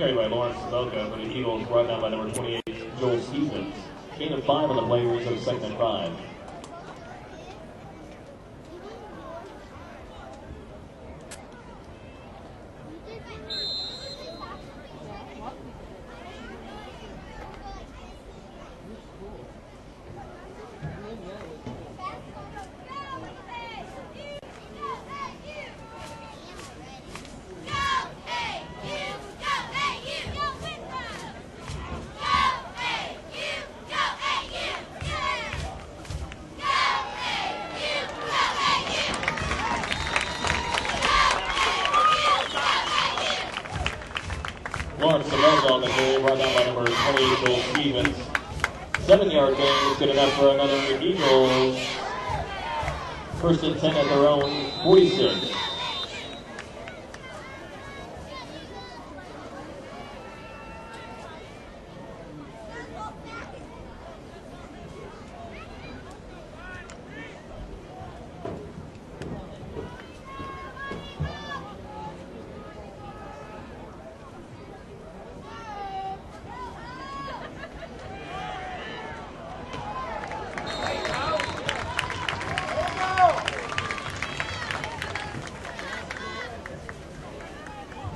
Carried by Lawrence Belka for the Eagles, brought down by number 28, Joel Stevens. Gain of 5 on the play, brings up 2nd and 5. Lawrence on the goal, brought down by number 28, Joel Stevens. 7-yard gain is good enough for another Eagles. 1st and 10 at their own 46.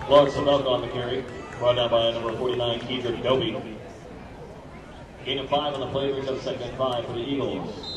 Lawrence on the carry, brought down by number 49, Kedrick Dobie. Gain of 5 on the play, brings up 2nd and 5 for the Eagles.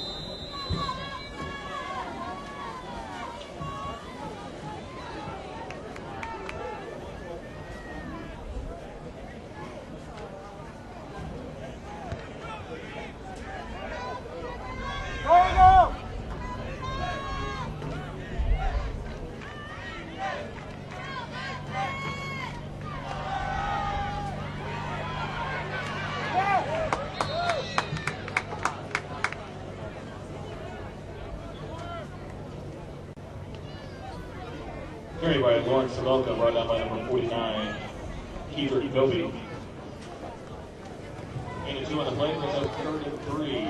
Carried by Lawrence Sabelka, brought down by number 49, Kedrick Dobie. Gain of 2 on the play, brings up 3rd and 3.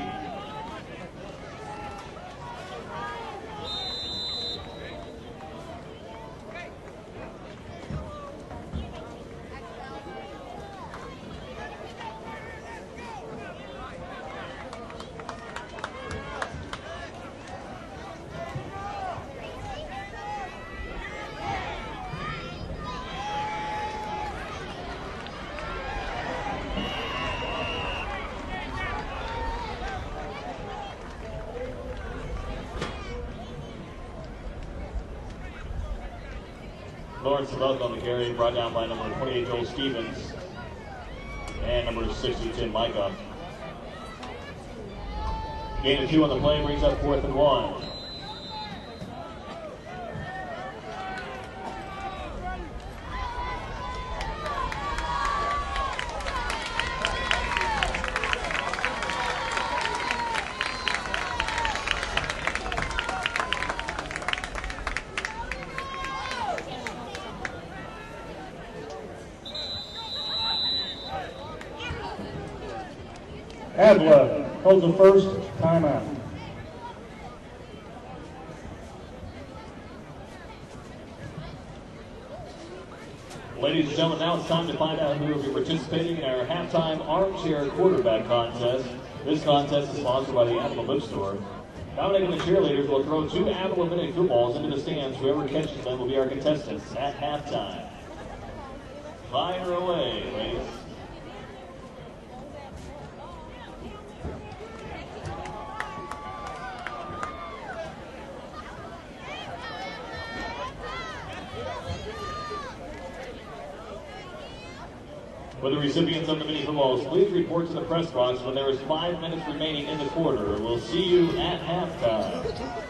Lawrence on the carry, brought down by number 28, Joel Stevens, and number 60, Tim Micah. Gain of 2 on the play, brings up 4th and 1. Avila holds the first timeout. Ladies and gentlemen, now it's time to find out who will be participating in our halftime armchair quarterback contest. This contest is sponsored by the Avila Book Store. Dominating the cheerleaders will throw 2 Avila mini footballs into the stands. Whoever catches them will be our contestants at halftime. Fire away, ladies. For the recipients of the mini footballs, please report to the press box when there is 5 minutes remaining in the quarter. We'll see you at halftime.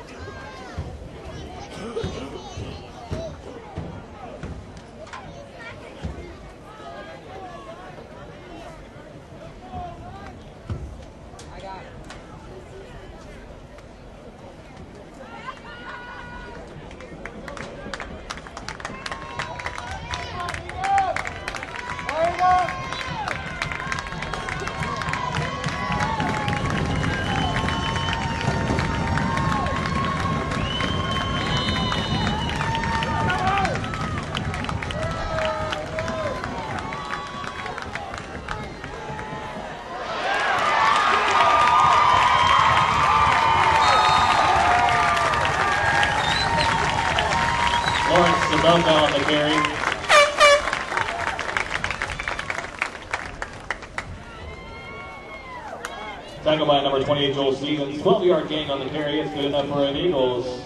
Tackled by number 28, Joel Stevens. 12-yard gain on the carry. It's good enough for an Eagles.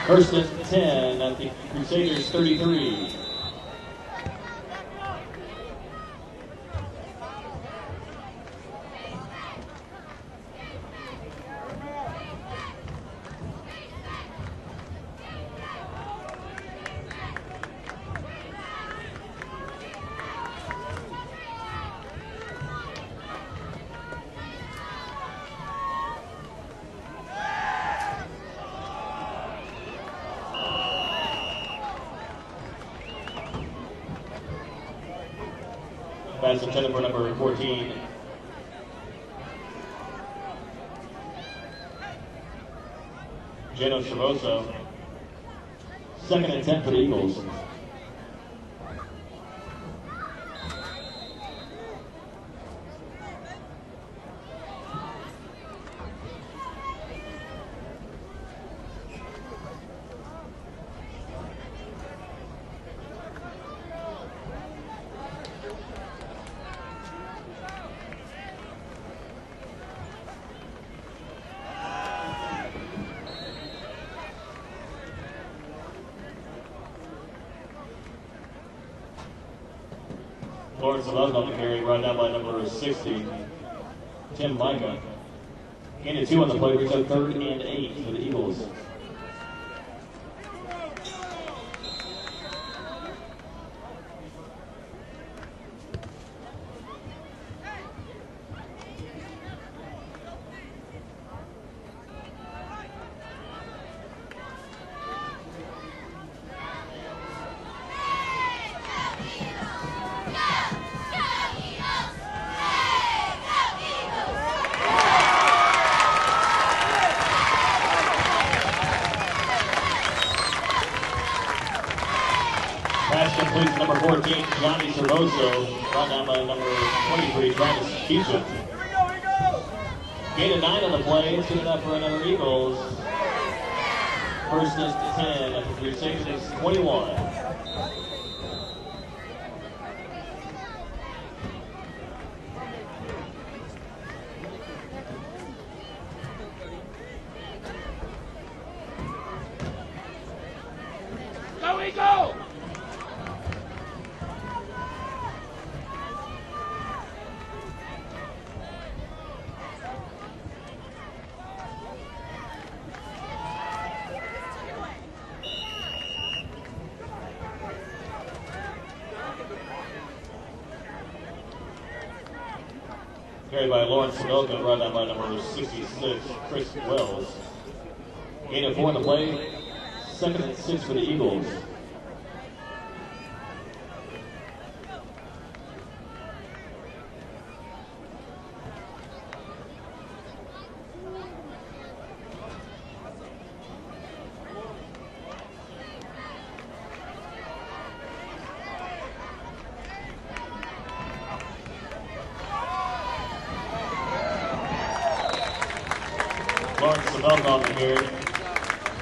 First and 10 at the Crusaders 33. Pass intended for number 14. Geno Travoso. Second and 10 for the Eagles. Lawrence Love on the carry, brought down by number 60, Tim Micah. Gain of 2 on the play, brings up 3rd and 8 for the Eagles. Pass complete to number 14, Johnny Cervoso, brought down by number 23, Travis Keacham. Gain of 9 on the play, it's good enough for another Eagles. First and 10 at the Crusaders 21. Go Eagle! Carried by Lawrence Samelka, brought down by number 66, Chris Wells. Gain of 4 on the play, 2nd and 6 for the Eagles. Lawrence Samelka on the carry,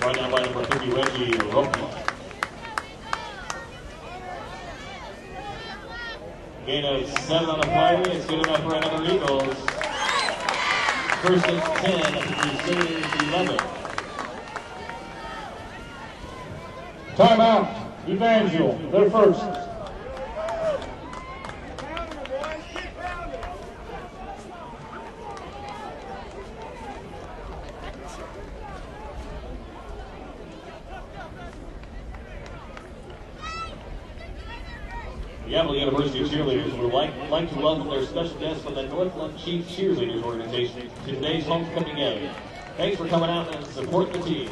brought down by number 50, Reggie Rockman. Gain of 7 on the play, it's good enough for another Eagles. First and 10 at the Crusaders 11. Timeout. Evangel, they're first. The Avila University cheerleaders would like to welcome their special guests from the Northland Chief Cheerleaders Organization to today's homecoming game. Thanks for coming out and support the team.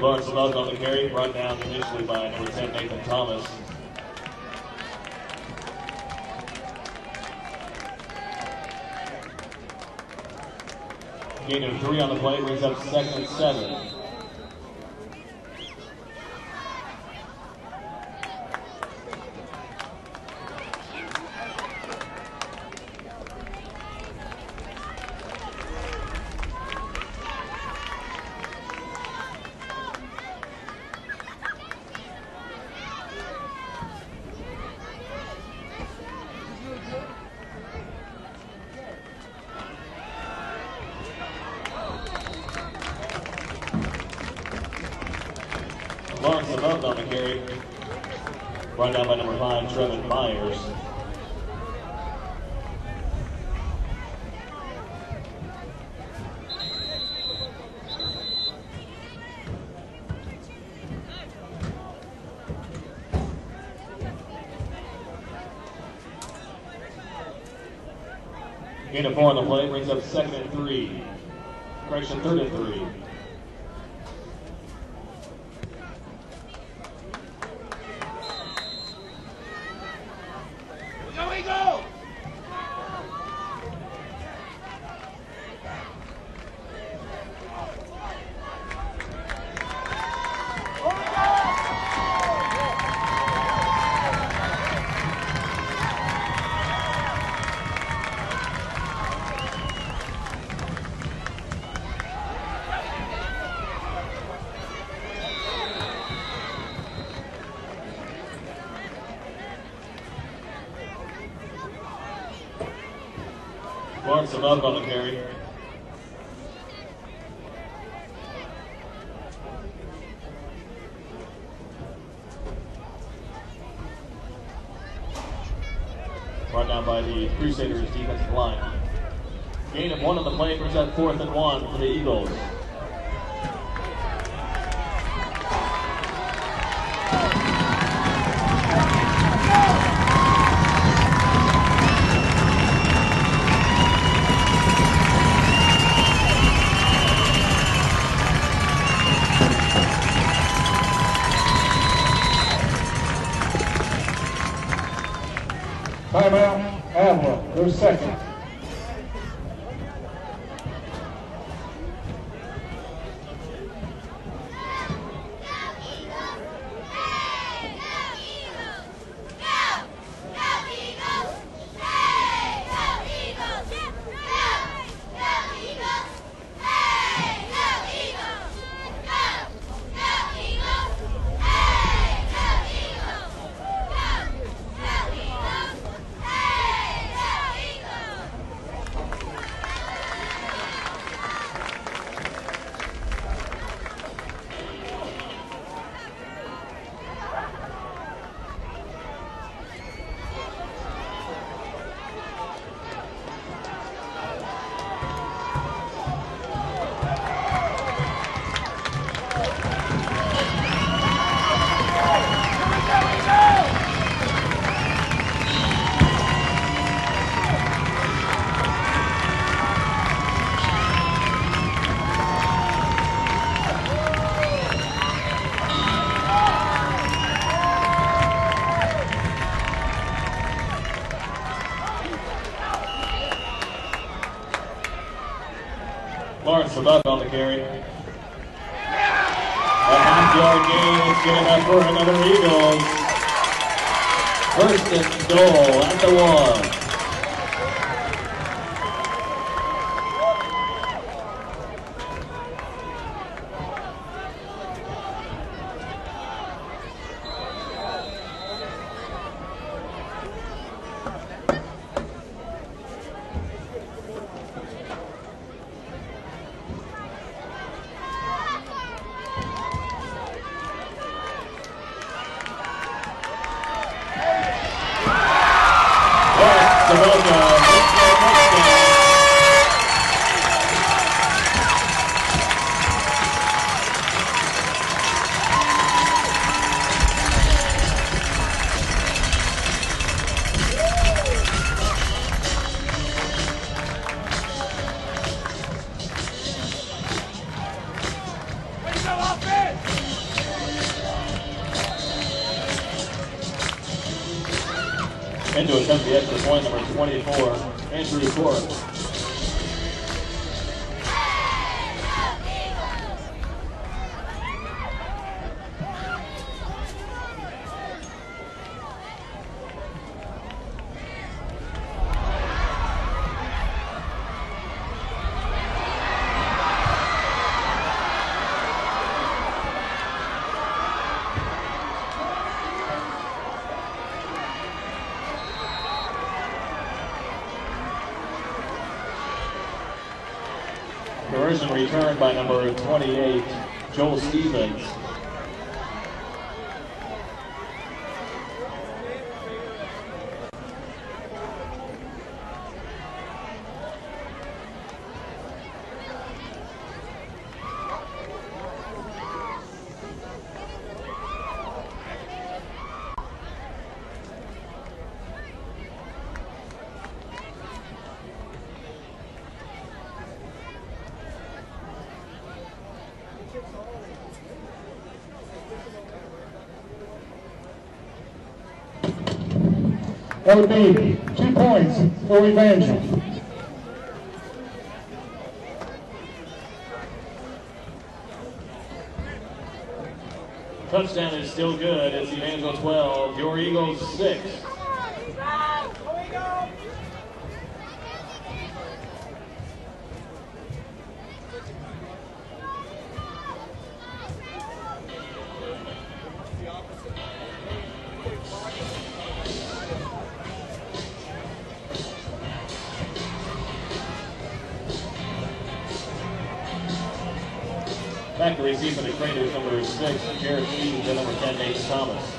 Lawrence Love on the carry, brought down initially by number 10, Nathan Thomas. Gain of 3 on the play, brings up 2nd and 7. Lawrence above on the carry. Brought down by number 5, Trevin Myers. Gain of 4 on the play, brings up 2nd and 3. Correction, 3rd and 3. Lawrence above on the carry. Brought down by the Crusaders defensive line. Gain of 1 on the play, brings up 4th and 1 for the Eagles. Timeout, Avila, their second. Lawrence above on the carry. A half-yard gain is good enough for another Eagles. 1st and goal at the 1. Lawrence In to attempt the extra point, number 24, Andrew Court. Conversion returned by number 28, Joel Stevens. That would be 2 points for Evangel. Touchdown is still good. It's Evangel 12, your Eagles 6. Back to receive for the Craters, number 6, Jared Stevens, and number 10, Nathan Thomas.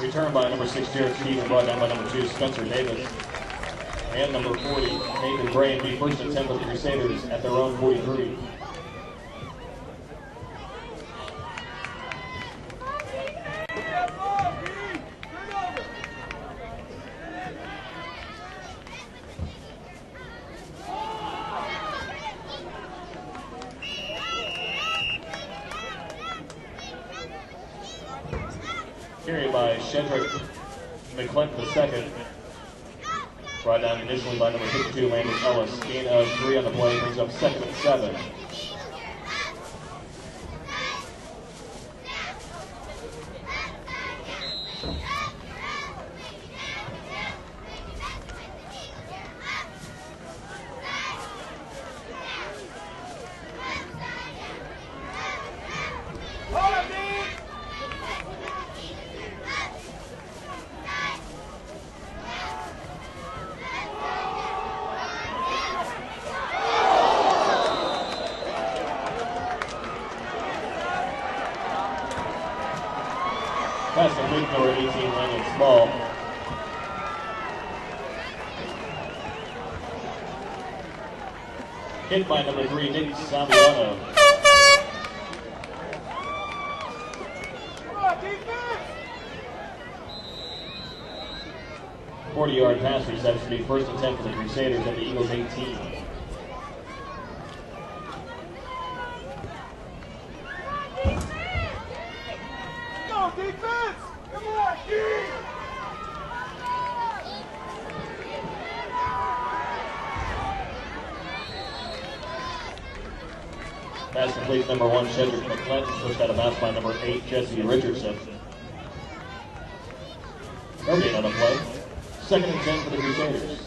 Returned by number 6, Jared Stevens, brought down by number 2, Spencer Davis. And number 40, Nathan Bray, the first attempt of the Crusaders at their own 43. Carried by Shedrick McClellan II. Brought down initially by number 52, Landon Ellis. Gain of 3 on the play, brings up 2nd and 7. Pass complete, number 18, Landon Small. Hit by number 3, Nick Saviano. Come on, defense! 40-yard pass reception to be first attempt for the Crusaders at the Eagles 18. Defense! Come on, Keith! Pass complete, number 1, Shedrick McClellan, pushed out of bounds by number 8, Jesse Richardson. No gain on the play. 2nd and 10 for the Crusaders.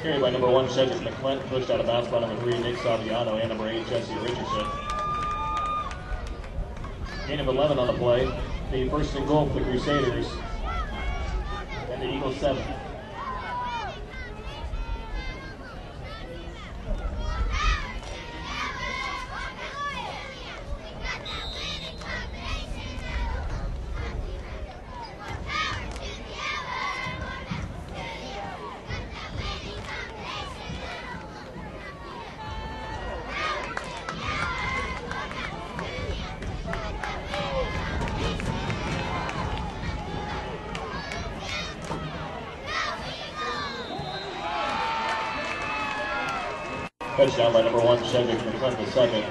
Carried by number 1, Cedric McClent, pushed out of bounds by number 3, Nick Saviano, and number 8, Jesse Richardson. Gain of 11 on the play. The first and goal for the Crusaders. And the Eagles 7. Touchdown by number 1, Cedric McClent the second.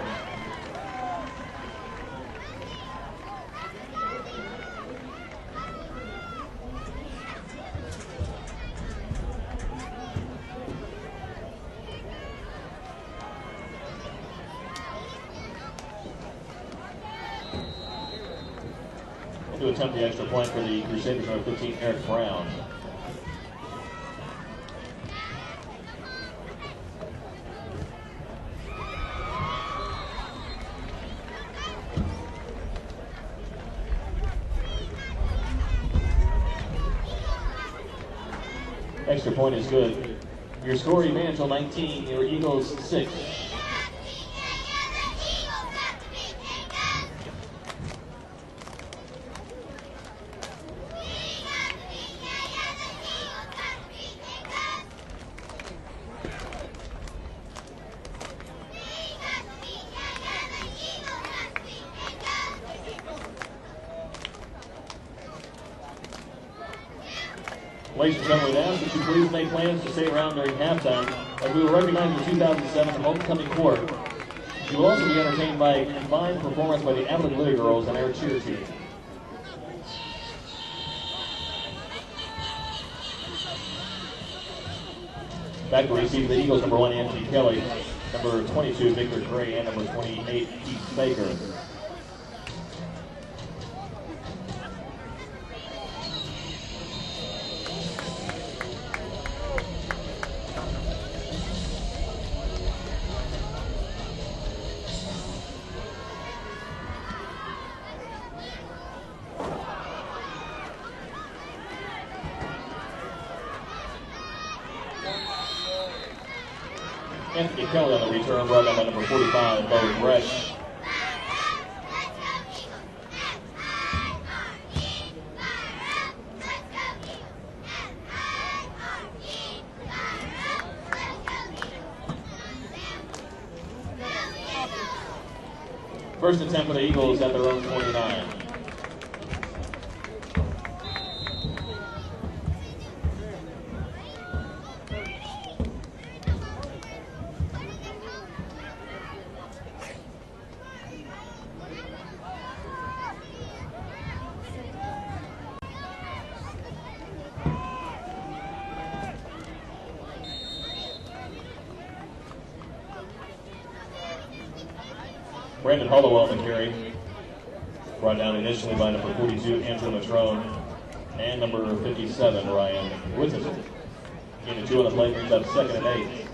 And to attempt the extra point for the Crusaders, number 15, Eric Brown. Extra point is good. Your score, Evangel 19, your Eagles 6. Ladies and gentlemen, we ask that you please make plans to stay around during halftime, as we will recognize the 2007 homecoming court. You will also be entertained by a combined performance by the Avila girls and our cheer team. Back to receive the Eagles, number 1, Anthony Kelly, number 22, Victor Gray, and number 28, Keith Baker. Anthony Kelly on the return, brought down by number 45, Bo Bresch. First attempt for the Eagles at their own 29. Brandon Hollowell on the carry, brought down initially by number 42, Andrew Matrone, and number 57, Ryan Whitson. Gain of 2 on the play, brings up 2nd and 8.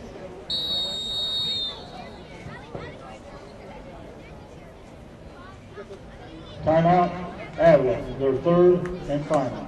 Timeout, Avila, their 3rd and final.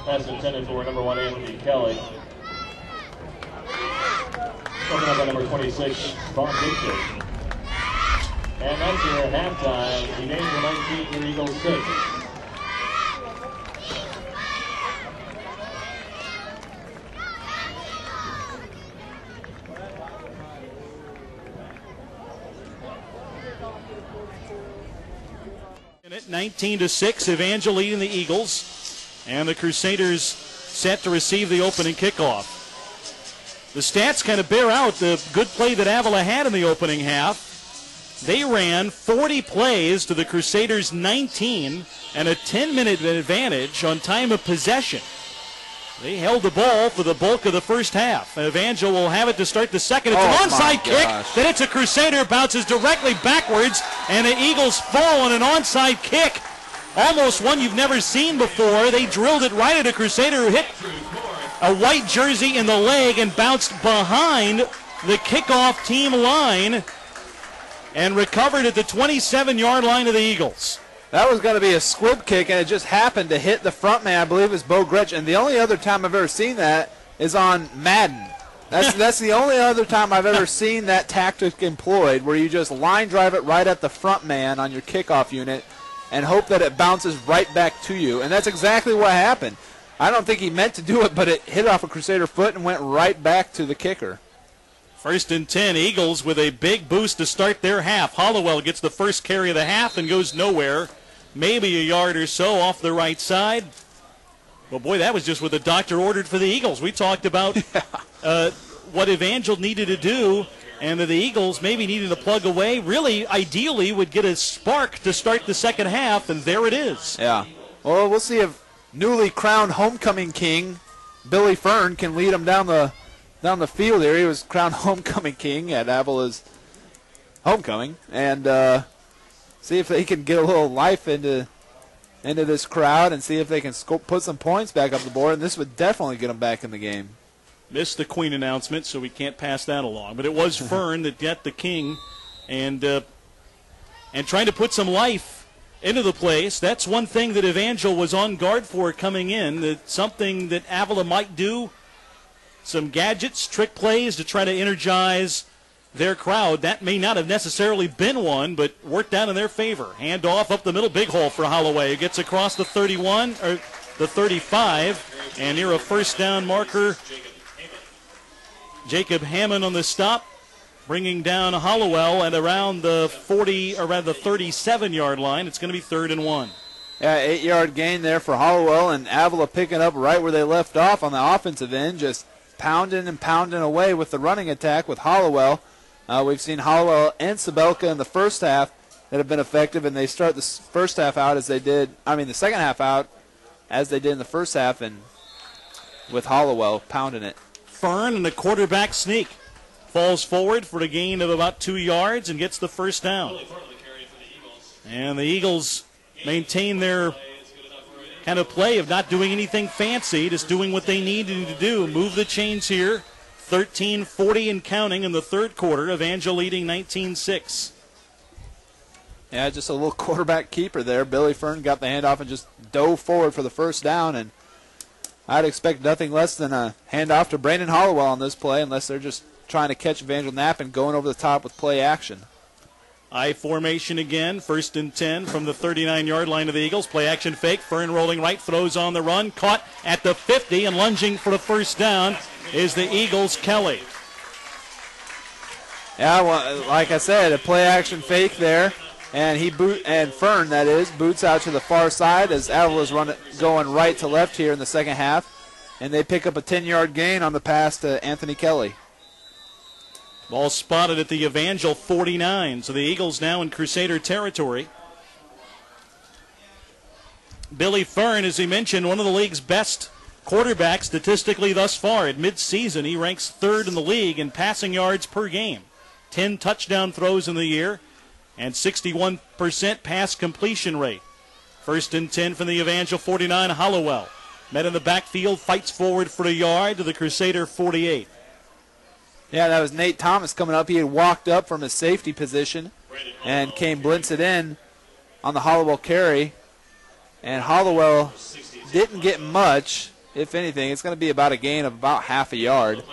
Pass intended for number 1, Anthony Kelly. Coming up on number 26, Vaughn Dixon. And that's your halftime. Evangel 19, your Eagles 6. At 19-6, Evangel leading the Eagles, and the Crusaders set to receive the opening kickoff. The stats kind of bear out the good play that Avila had in the opening half. They ran 40 plays to the Crusaders' 19 and a 10-minute advantage on time of possession. They held the ball for the bulk of the first half. Evangel will have it to start the second. It's an onside kick that hits a Crusader, bounces directly backwards, and the Eagles fall on an onside kick. Almost one you've never seen before. They drilled it right at a Crusader who hit a white jersey in the leg and bounced behind the kickoff team line and recovered at the 27-yard line of the Eagles. That was going to be a squib kick, and it just happened to hit the front man, I believe it's Bo Gretsch. And the only other time I've ever seen that is on Madden. That's the only other time I've ever seen that tactic employed, where you just line drive it right at the front man on your kickoff unit and hope that it bounces right back to you. And that's exactly what happened. I don't think he meant to do it, but it hit off a Crusader foot and went right back to the kicker. 1st and 10, Eagles with a big boost to start their half. Hollowell gets the first carry of the half and goes nowhere. Maybe a yard or so off the right side. Well, boy, that was just what the doctor ordered for the Eagles. We talked about what Evangel needed to do, and that the Eagles maybe needed to plug away. Really, ideally, would get a spark to start the second half, and there it is. Yeah. Well, we'll see if newly crowned homecoming king Billy Fern can lead them down the field here. He was crowned homecoming king at Avila's homecoming, and see if they can get a little life into this crowd and see if they can put some points back up the board, and this would definitely get them back in the game. Missed the Queen announcement, so we can't pass that along. But it was Fern that got the king, and trying to put some life into the place. That's one thing that Evangel was on guard for coming in, that something that Avila might do, some gadgets, trick plays to try to energize their crowd. That may not have necessarily been one, but worked out in their favor. Handoff up the middle, big hole for Holloway. It gets across the 31, or the 35, and near a first down marker. Jacob Hammond on the stop, bringing down Hollowell at around the 37-yard line. It's going to be 3rd and 1. Yeah, 8-yard gain there for Hollowell, and Avila picking up right where they left off on the offensive end, just pounding and pounding away with the running attack with Hollowell. We've seen Hollowell and Sabelka in the first half that have been effective, and they start the first half out as they did, the second half out as they did in the first half, and with Hollowell pounding it. Fern and the quarterback sneak. Falls forward for a gain of about 2 yards and gets the first down. And the Eagles maintain their kind of play of not doing anything fancy, just doing what they needed to do. Move the chains here. 13:40 and counting in the third quarter. Evangel leading 19-6. Yeah, just a little quarterback keeper there. Billy Fern got the handoff and just dove forward for the first down, and I'd expect nothing less than a handoff to Brandon Hollowell on this play, unless they're just trying to catch Evangel napping, going over the top with play action. I formation again, 1st and 10 from the 39-yard line of the Eagles. Play action fake. Fern rolling right, throws on the run, caught at the 50, and lunging for the first down is the Eagles' Kelly. Yeah, well, like I said, a play action fake there, and Fern, that is, boots out to the far side as Avila's going right to left here in the second half, and they pick up a 10-yard gain on the pass to Anthony Kelly. Ball spotted at the Evangel 49, so the Eagles now in Crusader territory. Billy Fern, as he mentioned, one of the league's best quarterbacks statistically thus far. At midseason, he ranks 3rd in the league in passing yards per game. 10 touchdown throws in the year and 61% pass completion rate. 1st and 10 from the Evangel 49, Hollowell. Met in the backfield, fights forward for a yard to the Crusader 48. Yeah, that was Nate Thomas coming up. He had walked up from his safety position and came blitzed in on the Hollowell carry. And Hollowell didn't get much, if anything. It's going to be about a gain of about half a yard.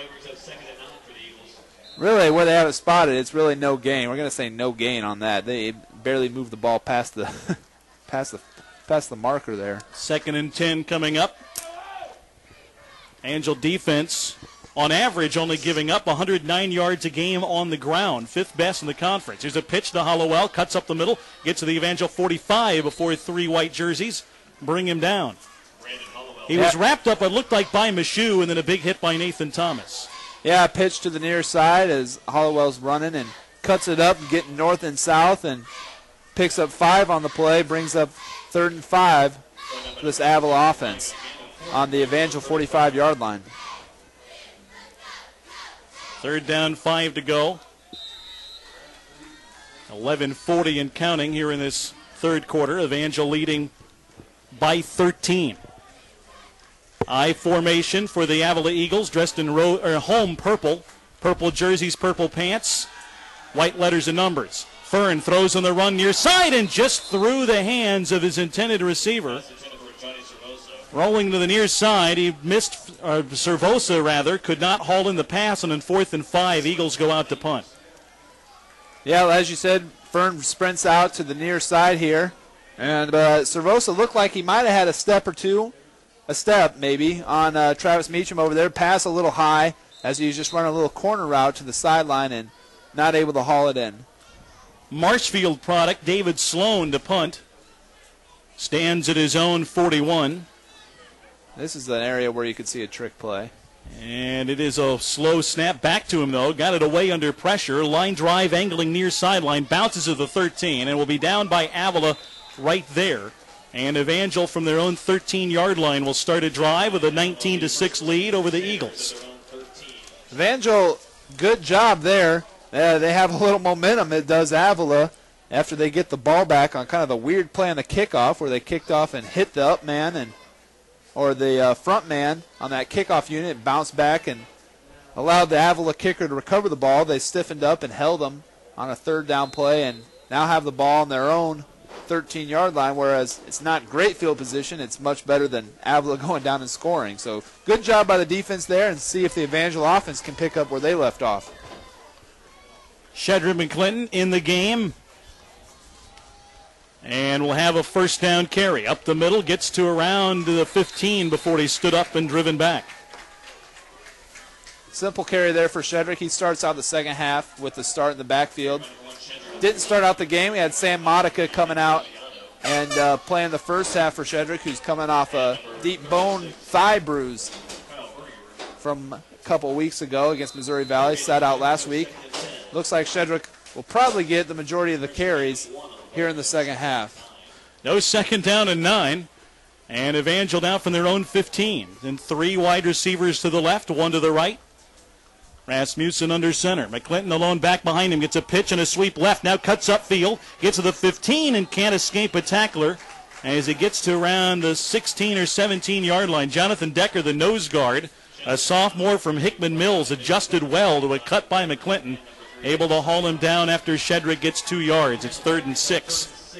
Really, where they have it spotted, it's really no gain. We're going to say no gain on that. They barely moved the ball past the past the marker there. 2nd and 10 coming up. Angel defense, on average, only giving up 109 yards a game on the ground, 5th best in the conference. Here's a pitch to Hollowell, cuts up the middle, gets to the Evangel 45 before 3 white jerseys bring him down. He was wrapped up, it looked like, by Michoud, and then a big hit by Nathan Thomas. Yeah, pitch to the near side as Hollowell's running and cuts it up, getting north and south, and picks up 5 on the play, brings up 3rd and 5 for this Avila offense on the Evangel 45-yard line. 3rd down, 5 to go. 11:40 and counting here in this 3rd quarter. Evangel leading by 13. I formation for the Avila Eagles, dressed in home purple. Purple jerseys, purple pants, white letters and numbers. Fern throws on the run near side and just through the hands of his intended receiver. Rolling to the near side, he missed, Cervosa rather, could not haul in the pass, and in 4th and 5, Eagles go out to punt. Yeah, as you said, Fern sprints out to the near side here, and Cervosa looked like he might have had a step maybe, on Travis Meacham over there. Pass a little high as he was just running a little corner route to the sideline and not able to haul it in. Marshfield product, David Sloan to punt. Stands at his own 41. This is an area where you could see a trick play. And it is a slow snap back to him, though. Got it away under pressure. Line drive angling near sideline. Bounces to the 13 and will be down by Avila right there. And Evangel from their own 13-yard line will start a drive with a 19-6 lead over the Eagles. Evangel, good job there. They have a little momentum, it does Avila, after they get the ball back on kind of the weird play on the kickoff where they kicked off and hit the up man or the front man on that kickoff unit, bounced back and allowed the Avila kicker to recover the ball. They stiffened up and held them on a 3rd down play and now have the ball on their own 13-yard line, whereas it's not great field position. It's much better than Avila going down and scoring. So good job by the defense there, and see if the Evangel offense can pick up where they left off. Shedrick McClinton in the game. And we'll have a 1st down carry. Up the middle, gets to around the 15 before he stood up and driven back. Simple carry there for Shedrick. He starts out the 2nd half with the start in the backfield. Didn't start out the game. We had Sam Modica coming out and playing the 1st half for Shedrick, who's coming off a deep bone thigh bruise from a couple weeks ago against Missouri Valley. Sat out last week. Looks like Shedrick will probably get the majority of the carries here in the 2nd half. No 2nd down and 9. And Evangel now from their own 15. Then 3 wide receivers to the left, 1 to the right. Rasmussen under center. McClinton alone back behind him. Gets a pitch and a sweep left. Now cuts upfield. Gets to the 15 and can't escape a tackler as he gets to around the 16 or 17-yard line. Jonathan Decker, the nose guard, a sophomore from Hickman Mills, adjusted well to a cut by McClinton. Able to haul him down after Shedrick gets 2 yards. It's 3rd and 6.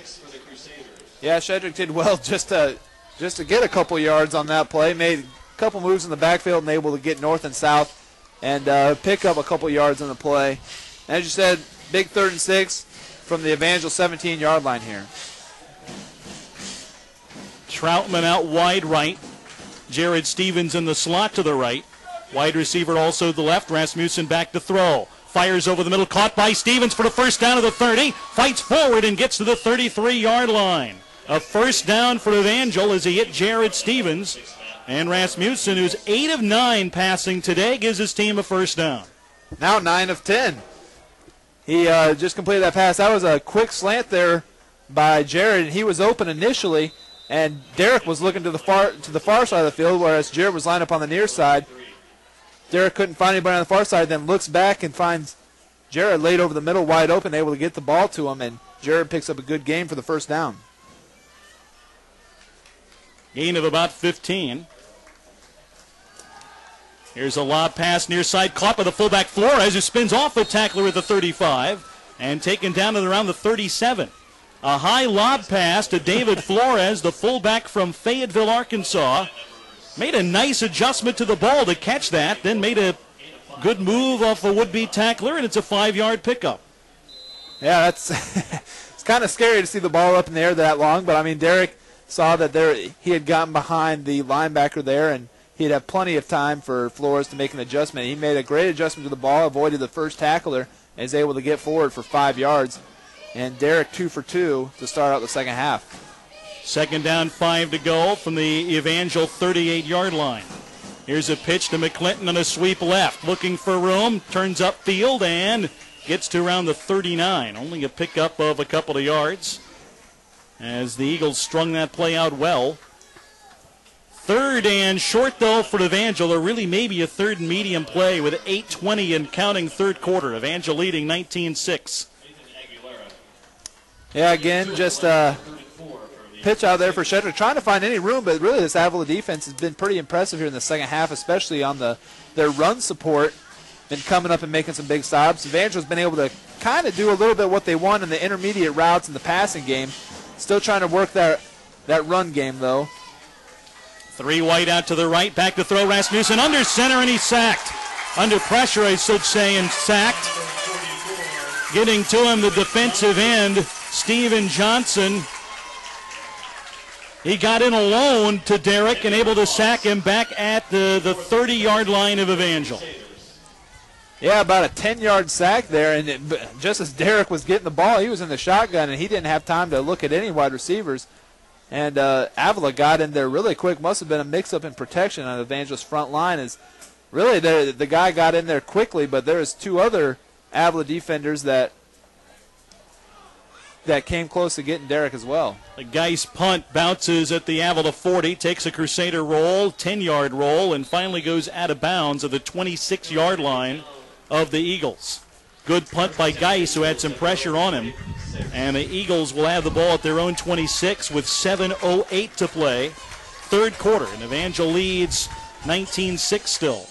Yeah, Shedrick did well just to get a couple yards on that play. Made a couple moves in the backfield and able to get north and south and pick up a couple yards on the play. As you said, big 3rd and 6 from the Evangel 17-yard line here. Troutman out wide right. Jared Stevens in the slot to the right. Wide receiver also to the left. Rasmussen back to throw. Fires over the middle, caught by Stevens for the 1st down of the 30. Fights forward and gets to the 33-yard line. A 1st down for Evangel as he hit Jared Stevens. And Rasmussen, who's 8 of 9 passing today, gives his team a 1st down. Now 9 of 10. He just completed that pass. That was a quick slant there by Jared, and he was open initially, and Derek was looking to the far side of the field, whereas Jared was lined up on the near side. Derek couldn't find anybody on the far side, then looks back and finds Jared laid over the middle wide open, able to get the ball to him, and Jared picks up a good game for the 1st down. Gain of about 15. Here's a lob pass near side, caught by the fullback Flores, who spins off the tackler at the 35 and taken down to around the 37. A high lob pass to David Flores, the fullback from Fayetteville, Arkansas. Made a nice adjustment to the ball to catch that, then made a good move off a would-be tackler, and it's a 5-yard pickup. Yeah, that's it's kind of scary to see the ball up in the air that long, but I mean, Derek saw that he had gotten behind the linebacker there, and he'd have plenty of time for Flores to make an adjustment. He made a great adjustment to the ball, avoided the first tackler, and is able to get forward for 5 yards. And Derek 2 for 2 to start out the second half. Second down, 5 to go from the Evangel 38-yard line. Here's a pitch to McClinton on a sweep left. Looking for room, turns upfield, and gets to around the 39. Only a pickup of a couple of yards as the Eagles strung that play out well. Third and short, though, for Evangel, or really maybe a third and medium play with 8:20 and counting third quarter. Evangel leading 19-6. Yeah, again, just pitch out there for Shedrick, trying to find any room, but really this Avila defense has been pretty impressive here in the second half, especially on their run support, been coming up and making some big stops. Evangel's been able to kind of do a little bit what they want in the intermediate routes in the passing game. Still trying to work that run game, though. 3 wide out to the right, back to throw, Rasmussen under center, and he's sacked. Under pressure, I should say, and sacked. Getting to him, the defensive end, Steven Johnson. He got in alone to Derek and able to sack him back at the 30-yard line of Evangel. Yeah, about a 10-yard sack there, and just as Derek was getting the ball, he was in the shotgun, and he didn't have time to look at any wide receivers. And Avila got in there really quick. Must have been a mix-up in protection on Evangel's front line. Is really the guy got in there quickly, but there was 2 other Avila defenders that came close to getting Derek as well. The Geis punt bounces at the Avila 40, takes a Crusader roll, 10-yard roll, and finally goes out of bounds at the 26-yard line of the Eagles. Good punt by Geis, who had some pressure on him. And the Eagles will have the ball at their own 26 with 7:08 to play. Third quarter, and Evangel leads 19-6 still.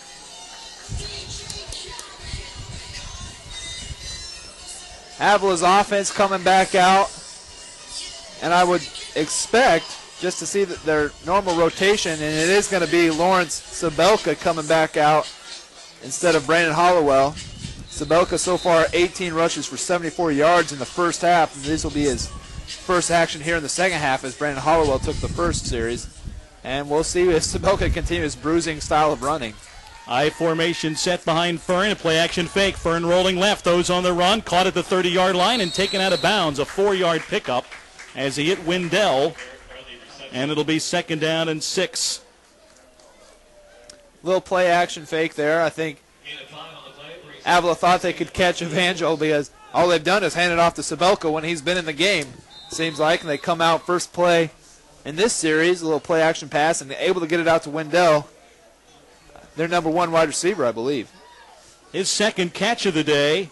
Avila's offense coming back out, and I would expect just to see that their normal rotation, and it is going to be Lawrence Sabelka coming back out instead of Brandon Hollowell. Sabelka so far 18 rushes for 74 yards in the first half, and this will be his first action here in the second half as Brandon Hollowell took the first series. And we'll see if Sabelka continues bruising style of running. I formation set behind Fern, a play action fake. Fern rolling left, those on the run, caught at the 30-yard line and taken out of bounds. A 4-yard pickup as he hit Wendell, and it'll be second down and 6. Little play action fake there. I think Avila thought they could catch Evangel because all they've done is hand it off to Sabelka when he's been in the game, seems like, and they come out first play in this series, a little play action pass, and they're able to get it out to Wendell, their number 1 wide receiver, I believe. His second catch of the day,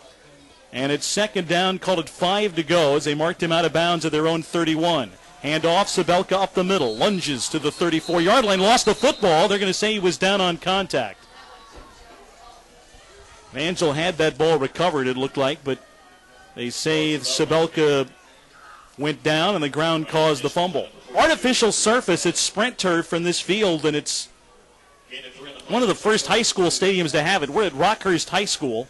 and it's second down, called it 5 to go as they marked him out of bounds at their own 31. Hand off, Sabelka up the middle, lunges to the 34-yard line, lost the football. They're going to say he was down on contact. Evangel had that ball recovered, it looked like, but they say Sabelka went down and the ground caused the fumble. Artificial surface, it's sprint turf from this field, and it's one of the first high school stadiums to have it. We're at Rockhurst High School.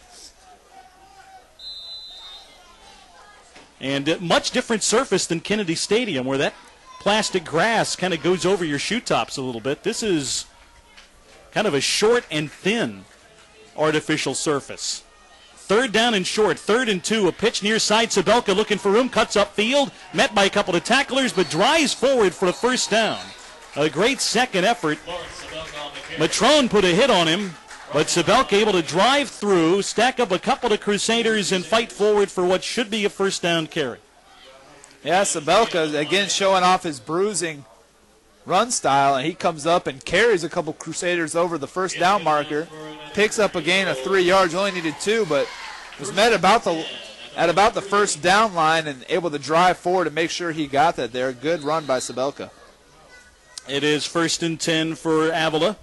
And much different surface than Kennedy Stadium, where that plastic grass kind of goes over your shoe tops a little bit. This is kind of a short and thin artificial surface. Third down and short, 3rd and 2, a pitch near side. Sabelka looking for room, cuts upfield, met by a couple of tacklers, but drives forward for a first down. A great second effort. Matrone put a hit on him, but Sabelka able to drive through, stack up a couple of Crusaders, and fight forward for what should be a first down carry. Yeah, Sabelka again showing off his bruising run style, and he comes up and carries a couple Crusaders over the first down marker, picks up a gain of 3 yards, only needed 2, but was met at about the first down line and able to drive forward and make sure he got that there. Good run by Sabelka. It is 1st and 10 for Avila.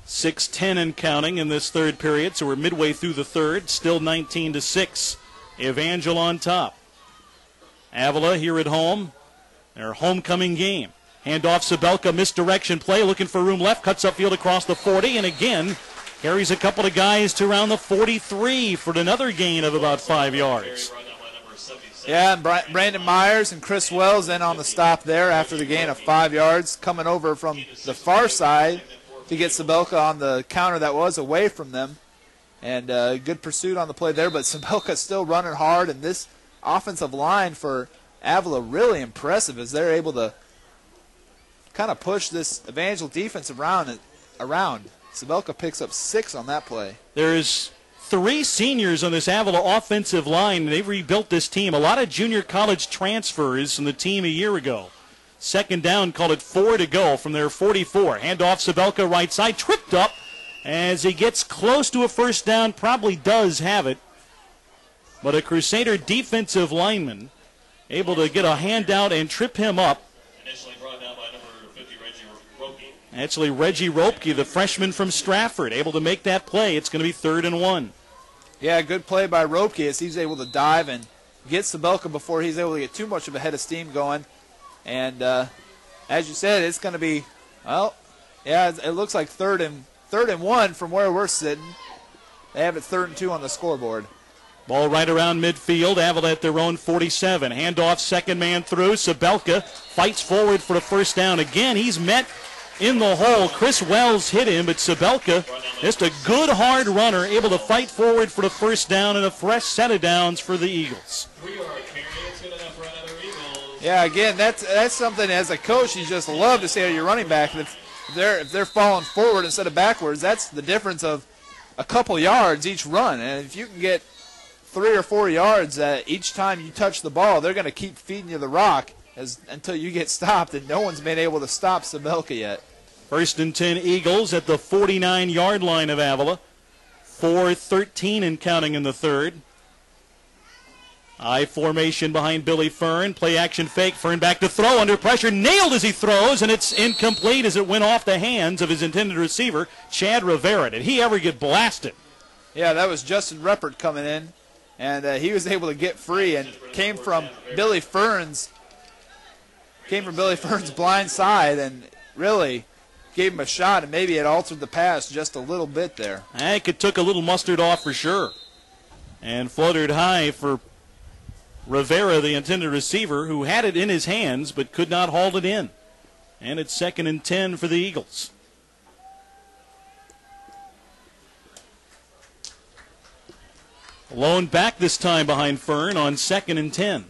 6:10 and counting in this third period, so we're midway through the third. Still 19-6. Evangel on top. Avila here at home. Their homecoming game. Handoff Sabelka, misdirection play, looking for room left, cuts upfield across the 40, and again carries a couple of guys to around the 43 for another gain of about 5 yards. Yeah, and Brandon Myers and Chris Wells in on the stop there after the gain of 5 yards, coming over from the far side to get Sabelka on the counter that was away from them. And good pursuit on the play there, but Sabelka still running hard, and this offensive line for Avila really impressive as they're able to kind of push this Evangel defense around. Sabelka picks up 6 on that play. There's 3 seniors on this Avila offensive line, and they've rebuilt this team. A lot of junior college transfers from the team a year ago. Second down, called it 4 to go from their 44. Handoff Sabelka right side, tripped up as he gets close to a first down, probably does have it. But a Crusader defensive lineman able to get a handout and trip him up. Initially brought down by number 50, Reggie Ropke. Actually, Reggie Ropke, the freshman from Stratford, able to make that play. It's going to be 3rd and 1. Yeah, good play by Ropke as he's able to dive and get Sabelka before he's able to get too much of a head of steam going. And as you said, it's going to be, well, yeah, it looks like 3rd and 1 from where we're sitting. They have it 3rd and 2 on the scoreboard. Ball right around midfield. Avila at their own 47. Handoff, second man through. Sabelka fights forward for the first down. Again, he's met in the hole. Chris Wells hit him, but Sabelka, just a good hard runner, able to fight forward for the first down and a fresh set of downs for the Eagles. 3 yard carry. It's good enough for another Eagles. Yeah, again, that's something as a coach you just love to see out of your running back. If they're falling forward instead of backwards, that's the difference of a couple yards each run. And if you can get 3 or 4 yards each time you touch the ball, they're going to keep feeding you the rock until you get stopped, and no one's been able to stop Sabelka yet. 1st and 10 Eagles at the 49-yard line of Avila. 4:13 and counting in the 3rd. I formation behind Billy Fern. Play action fake. Fern back to throw under pressure. Nailed as he throws, and it's incomplete as it went off the hands of his intended receiver, Chad Rivera. Did he ever get blasted? Yeah, that was Justin Reppert coming in, and he was able to get free and came from Billy Fern's blind side and really gave him a shot, and maybe it altered the pass just a little bit there. I think it took a little mustard off for sure. And floated high for Rivera, the intended receiver, who had it in his hands but could not haul it in. And it's 2nd and 10 for the Eagles. Lone back this time behind Fern on 2nd and 10.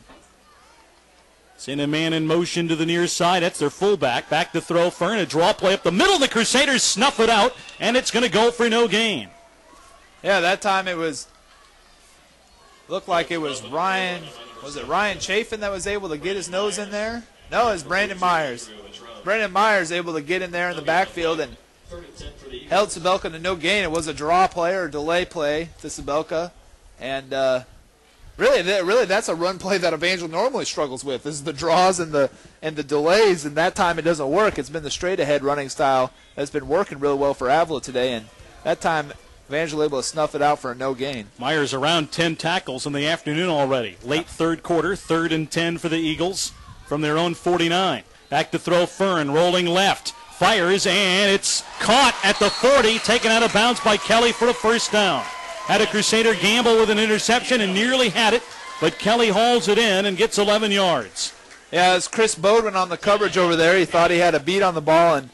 Send a man in motion to the near side. That's their fullback. Back to throw. Fern, a draw play up the middle. The Crusaders snuff it out, and it's going to go for no gain. Yeah, that time it looked like it was Ryan. Was it Ryan Chafin that was able to get his nose in there? No, it's Brandon Myers. Brandon Myers able to get in there in the backfield and held Sabelka to no gain. It was a draw play or a delay play to Sabelka. And really, that's a run play that Evangel normally struggles with, is the draws and the delays, and that time it doesn't work. It's been the straight-ahead running style that's been working really well for Avila today, and that time Evangel able to snuff it out for a no gain. Myers around 10 tackles in the afternoon already. Late 3rd quarter, 3rd and 10 for the Eagles from their own 49. Back to throw Fern, rolling left. Fires, and it's caught at the 40, taken out of bounds by Kelly for a first down. Had a Crusader gamble with an interception and nearly had it, but Kelly hauls it in and gets 11 yards. Yeah, it's Chris Bowden on the coverage over there. He thought he had a beat on the ball and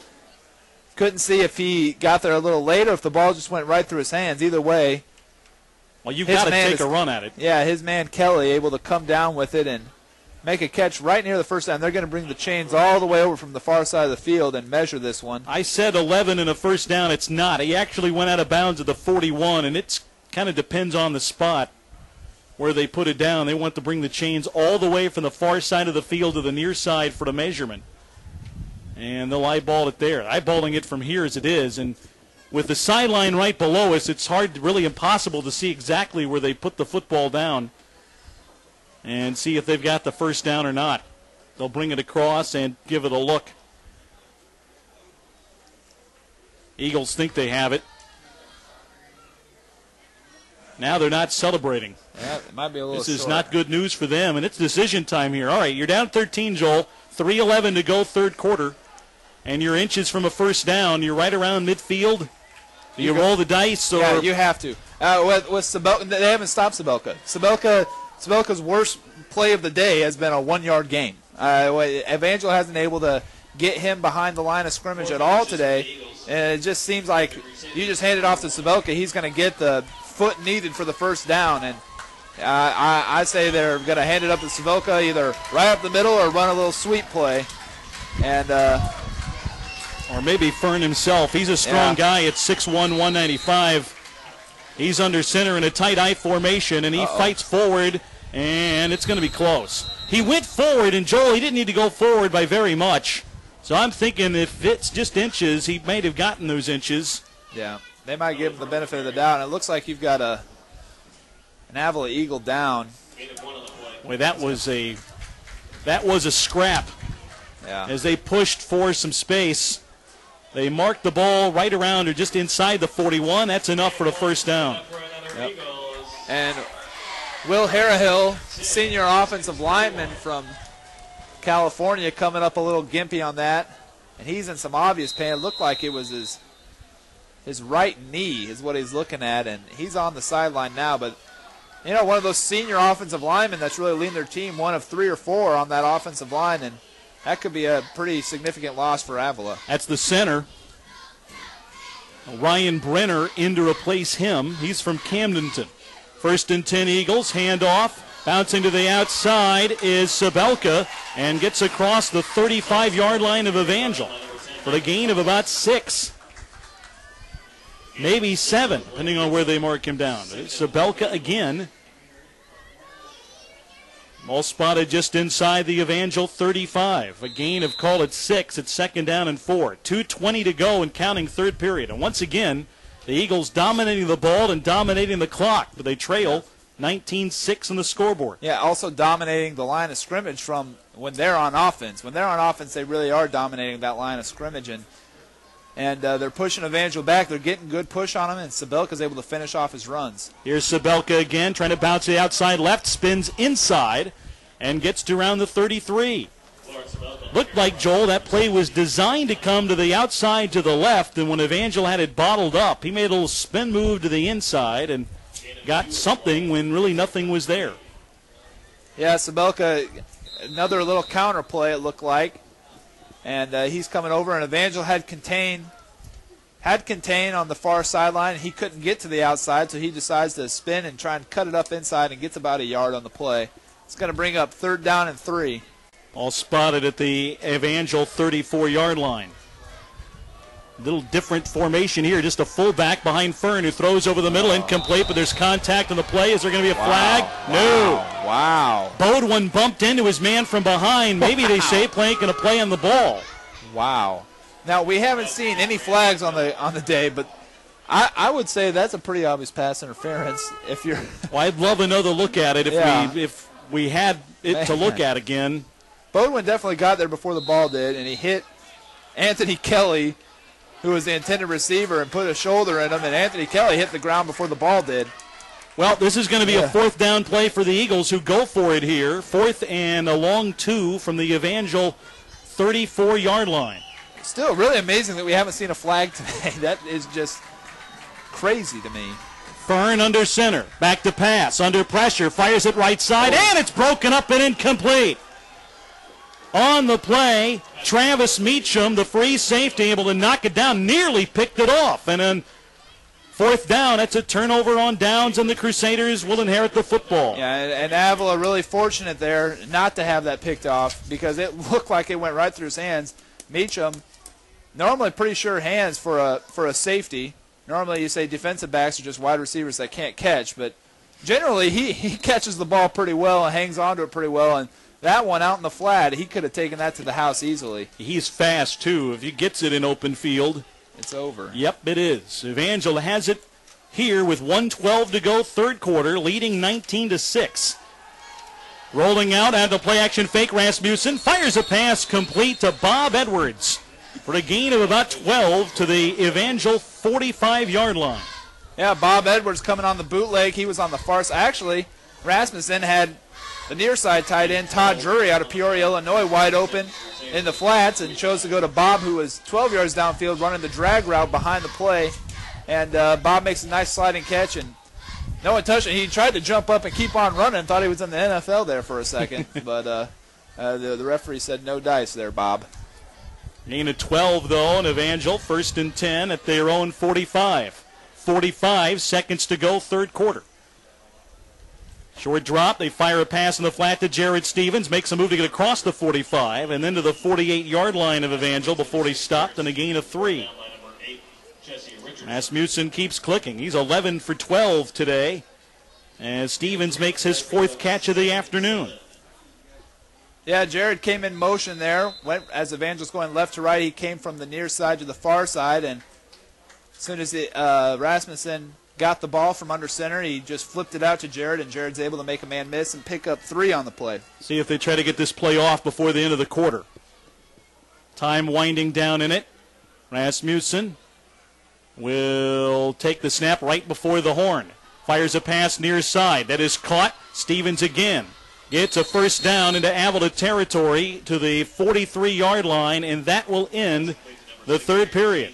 couldn't see if he got there a little late or if the ball just went right through his hands. Either way, well, you've got to take a run at it. Yeah, his man Kelly able to come down with it and make a catch right near the first down. They're going to bring the chains all the way over from the far side of the field and measure this one. I said 11 and a first down. It's not. He actually went out of bounds at the 41, and it's kind of depends on the spot where they put it down. They want to bring the chains all the way from the far side of the field to the near side for the measurement. And they'll eyeball it there. Eyeballing it from here as it is. And with the sideline right below us, it's hard, really impossible to see exactly where they put the football down and see if they've got the first down or not. They'll bring it across and give it a look. Eagles think they have it. Now they're not celebrating. Yeah, it might be a little This is short. not good news for them, and it's decision time here. All right, you're down 13, Joel. 3:11 to go, third quarter. And you're inches from a first down. You're right around midfield. Do you roll the dice? Or Yeah, you have to. With Sabelka, they haven't stopped Sabelka. Sabelka's worst play of the day has been a 1-yard gain. Evangel hasn't able to get him behind the line of scrimmage at all today. And it just seems like you just hand it off to Sabelka. He's going to get the foot needed for the first down. And I say they're going to hand it up to Sabelka either right up the middle or run a little sweep play. And or maybe Fern himself. He's a strong guy at 6'1", 195. He's under center in a tight I formation, and he fights forward, and it's going to be close. He went forward, and Joel, he didn't need to go forward by very much. So I'm thinking if it's just inches, he might have gotten those inches. Yeah, they might give him the benefit of the doubt. And it looks like you've got an Avila Eagle down. Boy, that was a scrap. Yeah. As they pushed for some space. They marked the ball right around or just inside the 41. That's enough for the first down. Yep. And Will Harahill, senior offensive lineman from California, coming up a little gimpy on that. And he's in some obvious pain. It looked like it was his right knee is what he's looking at. And he's on the sideline now. But, you know, one of those senior offensive linemen that's really leading their team, one of 3 or 4 on that offensive line. And that could be a pretty significant loss for Avila. That's the center. Ryan Brenner in to replace him. He's from Camdenton. 1st and 10 Eagles, handoff. Bouncing to the outside is Sabelka and gets across the 35-yard line of Evangel for a gain of about 6. Maybe 7, depending on where they mark him down. Sabelka again. Ball spotted just inside the Evangel 35. A gain of, call it 6. It's 2nd down and 4. 2:20 to go and counting third period. And once again, the Eagles dominating the ball and dominating the clock. But they trail 19-6 on the scoreboard. Yeah, also dominating the line of scrimmage from when they're on offense. When they're on offense, they really are dominating that line of scrimmage. And they're pushing Evangel back. They're getting good push on him, and Sabelka's able to finish off his runs. Here's Sabelka again, trying to bounce to the outside left, spins inside, and gets to around the 33. Looked like, Joel, that play was designed to come to the outside to the left, and when Evangel had it bottled up, he made a little spin move to the inside and got something when really nothing was there. Yeah, Sabelka, another little counter play, it looked like. And he's coming over, and Evangel had contain on the far sideline. He couldn't get to the outside, so he decides to spin and try and cut it up inside and gets about a yard on the play. It's going to bring up 3rd down and 3. All spotted at the Evangel 34-yard line. A little different formation here, just a fullback behind Fern who throws over the middle, incomplete, but there's contact on the play. Is there going to be a flag? No. Wow. Bodwin bumped into his man from behind. Maybe they say playing a play on the ball. Wow. Now, we haven't seen any flags on the day, but I would say that's a pretty obvious pass interference. If you're, well, I'd love another look at it if we had it to look at again. Bodwin definitely got there before the ball did, and he hit Anthony Kelly, who was the intended receiver, and put a shoulder in him, and Anthony Kelly hit the ground before the ball did. Well, this is going to be a 4th down play for the Eagles, who go for it here. 4th and a long 2 from the Evangel 34-yard line. Still really amazing that we haven't seen a flag today. That is just crazy to me. Fern under center, back to pass, under pressure, fires it right side, and it's broken up and incomplete. On the play, Travis Meacham, the free safety, able to knock it down, nearly picked it off. And then 4th down, that's a turnover on downs, and the Crusaders will inherit the football. Yeah, and Avila really fortunate there not to have that picked off because it looked like it went right through his hands. Meacham, normally pretty sure hands for a safety. Normally you say defensive backs are just wide receivers that can't catch, but generally he catches the ball pretty well and hangs on to it pretty well, and that one out in the flat, he could have taken that to the house easily. He's fast, too. If he gets it in open field, it's over. Yep, it is. Evangel has it here with 1:12 to go, third quarter, leading 19-6. Rolling out the play-action fake, Rasmussen fires a pass complete to Bob Edwards for a gain of about 12 to the Evangel 45-yard line. Yeah, Bob Edwards coming on the bootleg. He was on the far side. Actually, Rasmussen had the near side tight end, Todd Drury, out of Peoria, Illinois, wide open in the flats, and chose to go to Bob, who was 12 yards downfield, running the drag route behind the play. And Bob makes a nice sliding catch, and no one touched it. He tried to jump up and keep on running, thought he was in the NFL there for a second, but the referee said no dice there, Bob. Gain of 12, though, and Evangel, 1st and 10 at their own 45. 45 seconds to go, third quarter. Short drop, they fire a pass in the flat to Jared Stevens, makes a move to get across the 45, and then to the 48-yard line of Evangel before he stopped, and a gain of 3. Rasmussen keeps clicking. He's 11 for 12 today, as Stevens makes his 4th catch of the afternoon. Yeah, Jared came in motion there. Went as Evangel's going left to right. He came from the near side to the far side, and as soon as Rasmussen got the ball from under center, he just flipped it out to Jared, and Jared's able to make a man miss and pick up 3 on the play. See if they try to get this play off before the end of the quarter. Time winding down in it. Rasmussen will take the snap right before the horn. Fires a pass near side. That is caught. Stevens again gets a first down into Avila territory to the 43-yard line, and that will end the third period.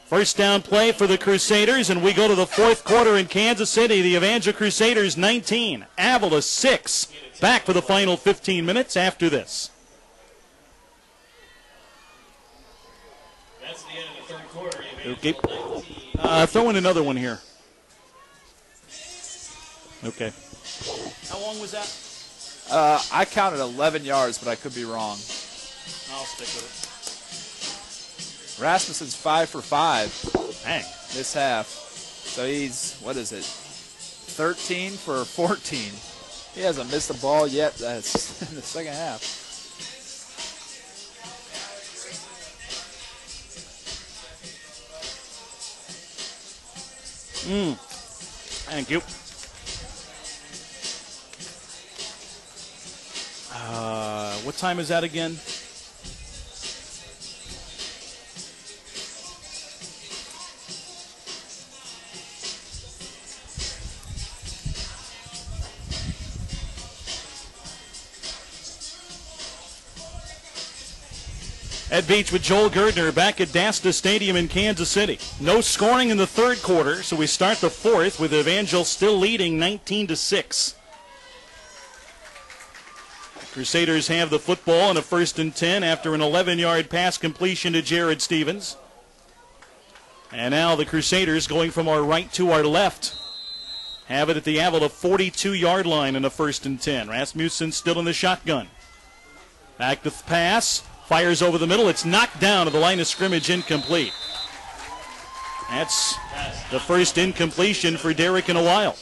First down play for the Crusaders, and we go to the fourth quarter in Kansas City. The Evangel Crusaders 19, Avila 6. Back for the final 15 minutes after this. That's the end of the third quarter. Okay. Throw in another one here. Okay. How long was that? I counted 11 yards, but I could be wrong. I'll stick with it. Rasmussen's 5 for 5 Dang. this half. So he's, 13 for 14. He hasn't missed a ball yet. That's in the second half. Thank you. What time is that again? Ed Beach with Joel Gerdner back at Dasta Stadium in Kansas City. No scoring in the third quarter, so we start the fourth with Evangel still leading 19-6. Crusaders have the football on a 1st and 10 after an 11-yard pass completion to Jared Stevens. And now the Crusaders going from our right to our left have it at the Avila 42-yard line in a 1st and 10. Rasmussen still in the shotgun. Back to the pass. Fires over the middle. It's knocked down to the line of scrimmage, incomplete. That's the first incompletion for Derek in a while.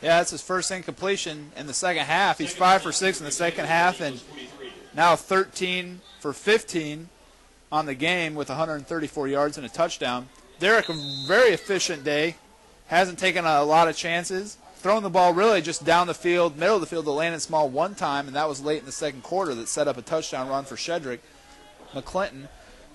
Yeah, that's his first incompletion in the second half. He's 5 for 6 in the second half, and now 13 for 15 on the game with 134 yards and a touchdown. Derek, a very efficient day. Hasn't taken a lot of chances. Throwing the ball really just down the field, middle of the field to Landon Small one time, and that was late in the second quarter that set up a touchdown run for Shedrick McClinton.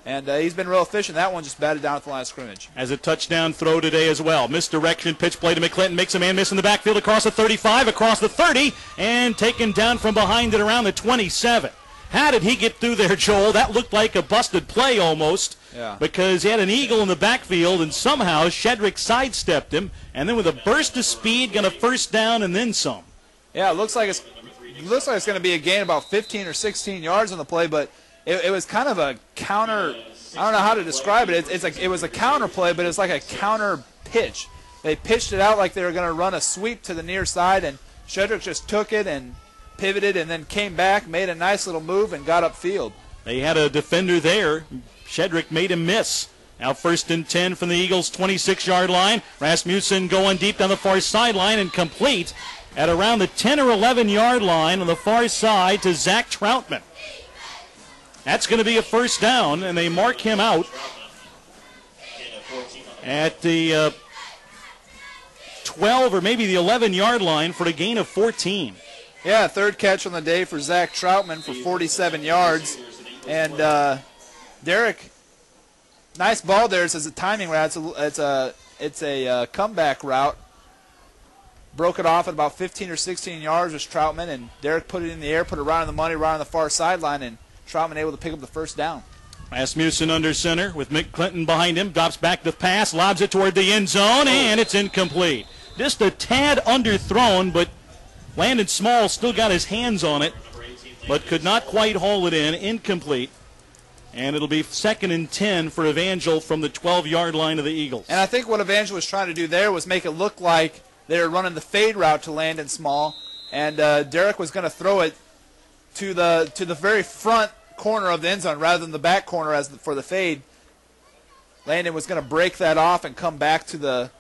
And he's been real efficient. That one just batted down at the line of scrimmage. As a touchdown throw today as well. Misdirection, pitch play to McClinton. Makes a man miss in the backfield across the 35, across the 30, and taken down from behind it around the 27. How did he get through there, Joel? That looked like a busted play almost. Yeah. Because he had an eagle in the backfield, and somehow Shedrick sidestepped him, and then with a burst of speed, got a first down and then some. Yeah, it looks like it's going to be a gain about 15 or 16 yards on the play, but it was kind of a counter. I don't know how to describe it. It was a counter play, but it's like a counter pitch. They pitched it out like they were going to run a sweep to the near side, and Shedrick just took it and pivoted and then came back, made a nice little move, and got upfield. They had a defender there. Shedrick made him miss. Now 1st and 10 from the Eagles' 26-yard line. Rasmussen going deep down the far sideline and complete at around the 10 or 11-yard line on the far side to Zach Troutman. That's going to be a first down, and they mark him out at the 12 or maybe the 11-yard line for a gain of 14. Yeah, third catch on the day for Zach Troutman for 47 yards. And Derek nice ball there. It's a timing route. It's a comeback route. Broke it off at about 15 or 16 yards with Troutman, and Derek put it in the air, put it right on the money, right on the far sideline, and Troutman able to pick up the first down. Rasmussen under center with McClinton behind him. Drops back the pass, lobs it toward the end zone, and it's incomplete. Just a tad underthrown, but Landon Small still got his hands on it, but could not quite haul it in. Incomplete. And it'll be 2nd and 10 for Evangel from the 12-yard line of the Eagles. And I think what Evangel was trying to do there was make it look like they were running the fade route to Landon Small, and Derek was going to throw it to the very front corner of the end zone rather than the back corner for the fade. Landon was going to break that off and come back to the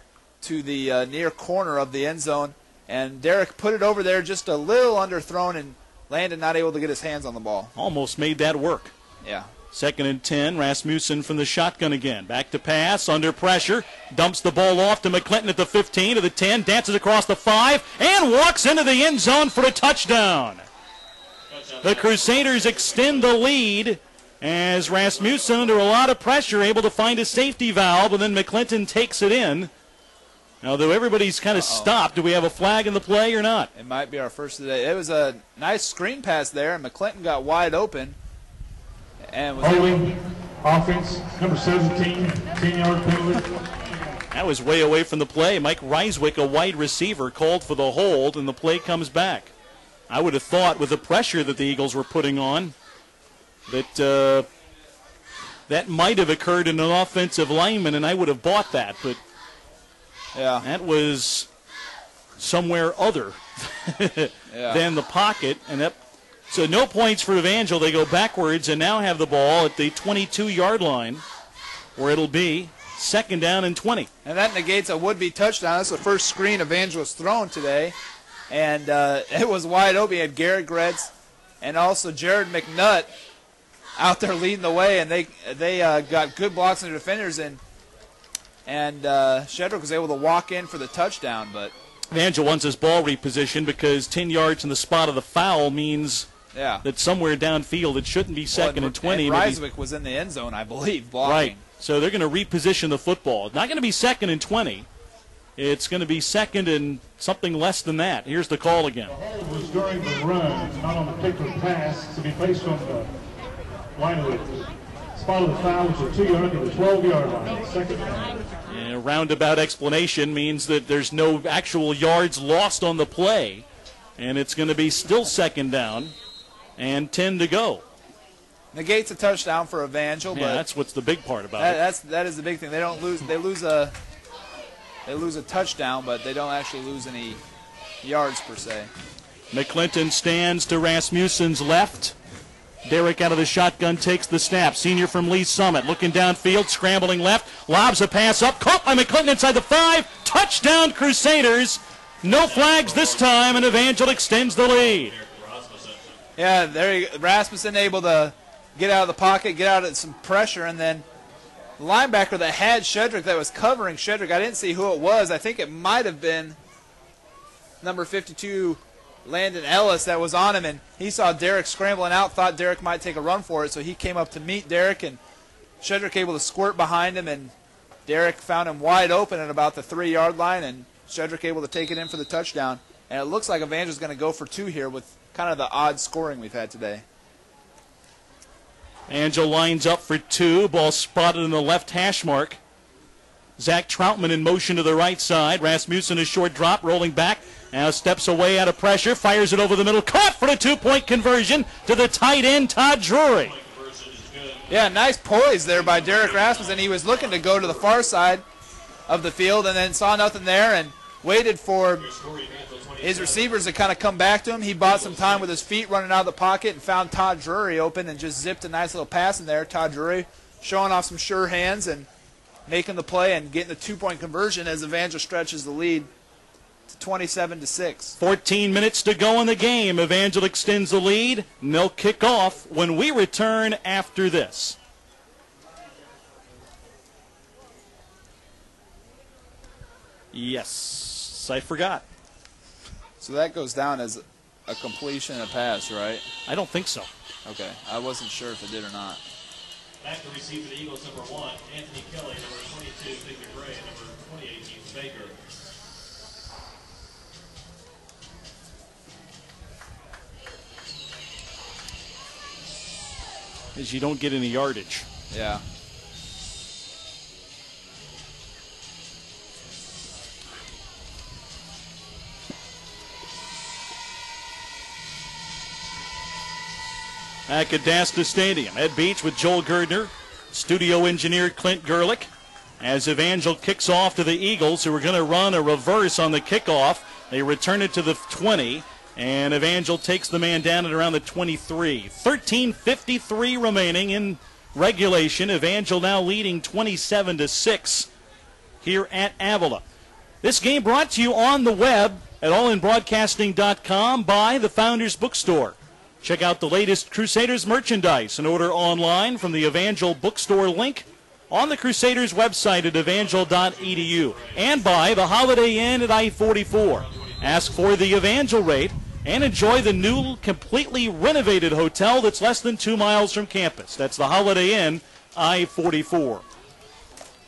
near corner of the end zone, and Derek put it over there just a little underthrown, and Landon not able to get his hands on the ball. Almost made that work. Yeah. 2nd and 10, Rasmussen from the shotgun again. Back to pass, under pressure, dumps the ball off to McClinton at the 15, to the 10, dances across the 5, and walks into the end zone for a touchdown. The Crusaders extend the lead as Rasmussen, under a lot of pressure, able to find a safety valve, and then McClinton takes it in. Now, though everybody's kind of stopped, do we have a flag in the play or not? It might be our first of the day. It was a nice screen pass there, and McClinton got wide open. And holding, offense, number 17, 10-yard penalty. That was way away from the play. Mike Reiswick, a wide receiver, called for the hold, and the play comes back. I would have thought with the pressure that the Eagles were putting on that that might have occurred in an offensive lineman, and I would have bought that. But yeah, that was somewhere other than the pocket, and that. So no points for Evangel. They go backwards and now have the ball at the 22-yard line, where it'll be 2nd down and 20. And that negates a would-be touchdown. That's the first screen Evangel was thrown today. And it was wide open. He had Garrett Gretz and also Jared McNutt out there leading the way. And they got good blocks on the defenders. And Shedrick was able to walk in for the touchdown. But Evangel wants his ball repositioned because 10 yards in the spot of the foul means that somewhere downfield it shouldn't be 2nd and 20. And Reiswick was in the end zone, I believe, blocking. Right. So they're going to reposition the football. It's not going to be 2nd and 20. It's going to be 2nd and something less than that. Here's the call again. The hold was during the run, not on the particular pass, to be placed on the line of the spot of the foul, which is 2 yards to the 12-yard line. 2nd down. A roundabout explanation means that there's no actual yards lost on the play, and it's going to be still 2nd down and 10 to go. Negates a touchdown for Evangel, but that's what's the big part about it. That is the big thing. They don't lose. They lose a touchdown, but they don't actually lose any yards per se. McClinton stands to Rasmussen's left. Derek out of the shotgun takes the snap. Senior from Lee Summit looking downfield, scrambling left, lobs a pass up, caught by McClinton inside the 5. Touchdown Crusaders. No flags this time, and Evangel extends the lead. Yeah, Rasmussen able to get out of the pocket, get out of some pressure, and then the linebacker that had Shedrick, that was covering Shedrick, I didn't see who it was. I think it might have been number 52, Landon Ellis, that was on him, and he saw Derek scrambling out, thought Derek might take a run for it, so he came up to meet Derek, and Shedrick able to squirt behind him, and Derek found him wide open at about the 3-yard line, and Shedrick able to take it in for the touchdown. And it looks like Evangel's going to go for 2 here with kind of the odd scoring we've had today. Evangel lines up for 2. Ball spotted in the left hash mark. Zach Troutman in motion to the right side. Rasmussen a short drop, rolling back. Now steps away out of pressure, fires it over the middle. Caught for the 2-point conversion to the tight end, Todd Drury. Yeah, nice poise there by Derek Rasmussen. He was looking to go to the far side of the field and then saw nothing there and waited for his receivers to kind of come back to him. He bought some time with his feet running out of the pocket and found Todd Drury open and just zipped a nice little pass in there. Todd Drury showing off some sure hands and making the play and getting the 2-point conversion as Evangel stretches the lead to 27-6. 14 minutes to go in the game. Evangel extends the lead, and they'll kick off when we return after this. Yes, I forgot. So that goes down as a completion and a pass, right? I don't think so. Okay, I wasn't sure if it did or not. Back to receive for the Eagles, number 1, Anthony Kelly, number 22, Victor Gray, and number 28, Keith Baker. As you don't get any yardage. Yeah. At Cadasta Stadium, Ed Beach with Joel Gerdner, studio engineer Clint Gerlich, as Evangel kicks off to the Eagles, who are going to run a reverse on the kickoff. They return it to the 20, and Evangel takes the man down at around the 23. 13:53 remaining in regulation. Evangel now leading 27-6 here at Avila. This game brought to you on the web at allinbroadcasting.com by the Founders Bookstore. Check out the latest Crusaders merchandise and order online from the Evangel Bookstore link on the Crusaders website at evangel.edu, and by the Holiday Inn at I-44. Ask for the Evangel rate and enjoy the new, completely renovated hotel that's less than 2 miles from campus. That's the Holiday Inn, I-44.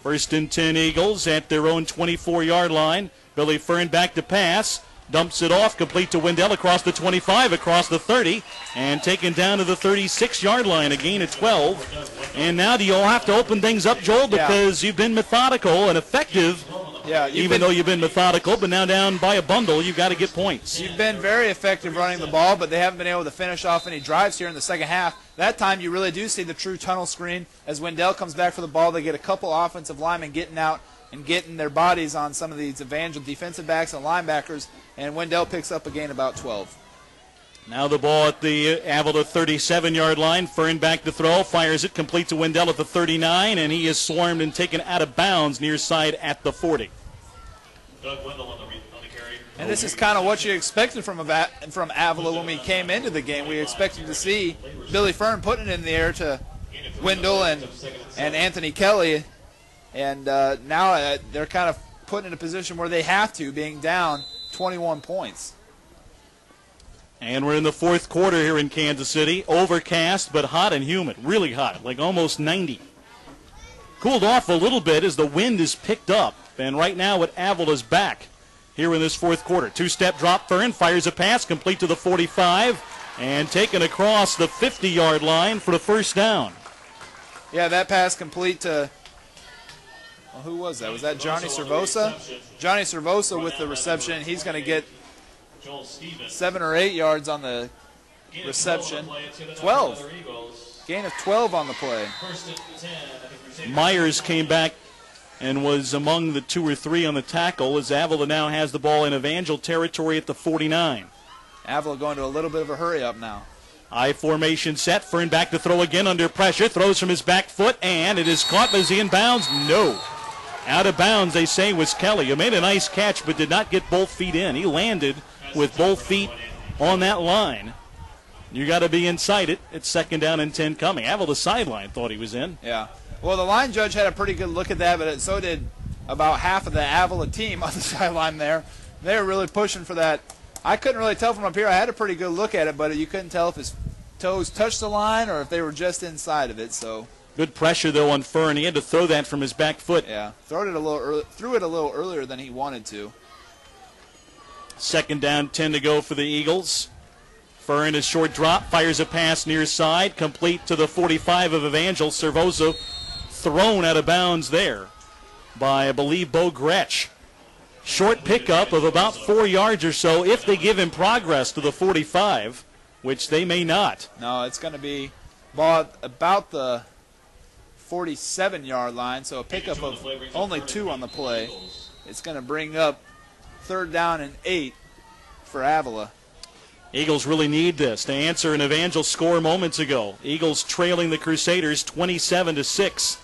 First and 10 Eagles at their own 24-yard line. Billy Fern back to pass. Dumps it off, complete to Wendell across the 25, across the 30, and taken down to the 36-yard line, a gain of 12. And now do you all have to open things up, Joel, because you've been methodical and effective, even though you've been methodical, but now down by a bundle, you've got to get points. You've been very effective running the ball, but they haven't been able to finish off any drives here in the second half. That time you really do see the true tunnel screen. As Wendell comes back for the ball, they get a couple offensive linemen getting out and getting their bodies on some of these Evangel defensive backs and linebackers, and Wendell picks up a gain about 12. Now the ball at the Avila 37-yard line. Fern back to throw, fires it complete to Wendell at the 39, and he is swarmed and taken out of bounds near side at the 40. Doug Wendell on the carry. And this is kind of what you expected from Avila when we came into the game. We expected to see Billy Fern putting it in the air to Wendell and Anthony Kelly. And now they're kind of put in a position where they have to, being down 21 points. And we're in the fourth quarter here in Kansas City. Overcast, but hot and humid. Really hot, like almost 90. Cooled off a little bit as the wind is picked up. And right now at Avila's back here in this fourth quarter. Two-step drop. Fern fires a pass complete to the 45 and taken across the 50-yard line for the first down. Yeah, that pass complete to... Well, who was that? Was that Johnny Cervosa? Johnny Cervosa with the reception. He's going to get 7 or 8 yards on the reception. 12. Gain of 12 on the play. Myers came back and was among the 2 or 3 on the tackle as Avila now has the ball in Evangel territory at the 49. Avila going to a little bit of a hurry up now. I formation set. Fern back to throw again under pressure. Throws from his back foot, and it is caught. Is he in bounds? No. Out of bounds, they say, was Kelly, who made a nice catch but did not get both feet in. He landed with both feet on that line. You got to be inside it. It's second down and 10 coming. Avila sideline thought he was in. Yeah. Well, the line judge had a pretty good look at that, but so did about half of the Avila team on the sideline there. They were really pushing for that. I couldn't really tell from up here. I had a pretty good look at it, but you couldn't tell if his toes touched the line or if they were just inside of it. So good pressure, though, on Fern. He had to throw that from his back foot. Yeah, threw it a little earlier than he wanted to. Second down, 10 to go for the Eagles. Fern, a short drop, fires a pass near side, complete to the 45 of Evangel. Cervosa thrown out of bounds there by, I believe, Bo Gretsch. Short pickup of about 4 yards or so if they give him progress to the 45, which they may not. No, it's going to be ball about the 47-yard line, so a pickup of only 2 on the play. It's going to bring up third down and 8 for Avila. Eagles really need this to answer an Evangel score moments ago. Eagles trailing the Crusaders 27-6.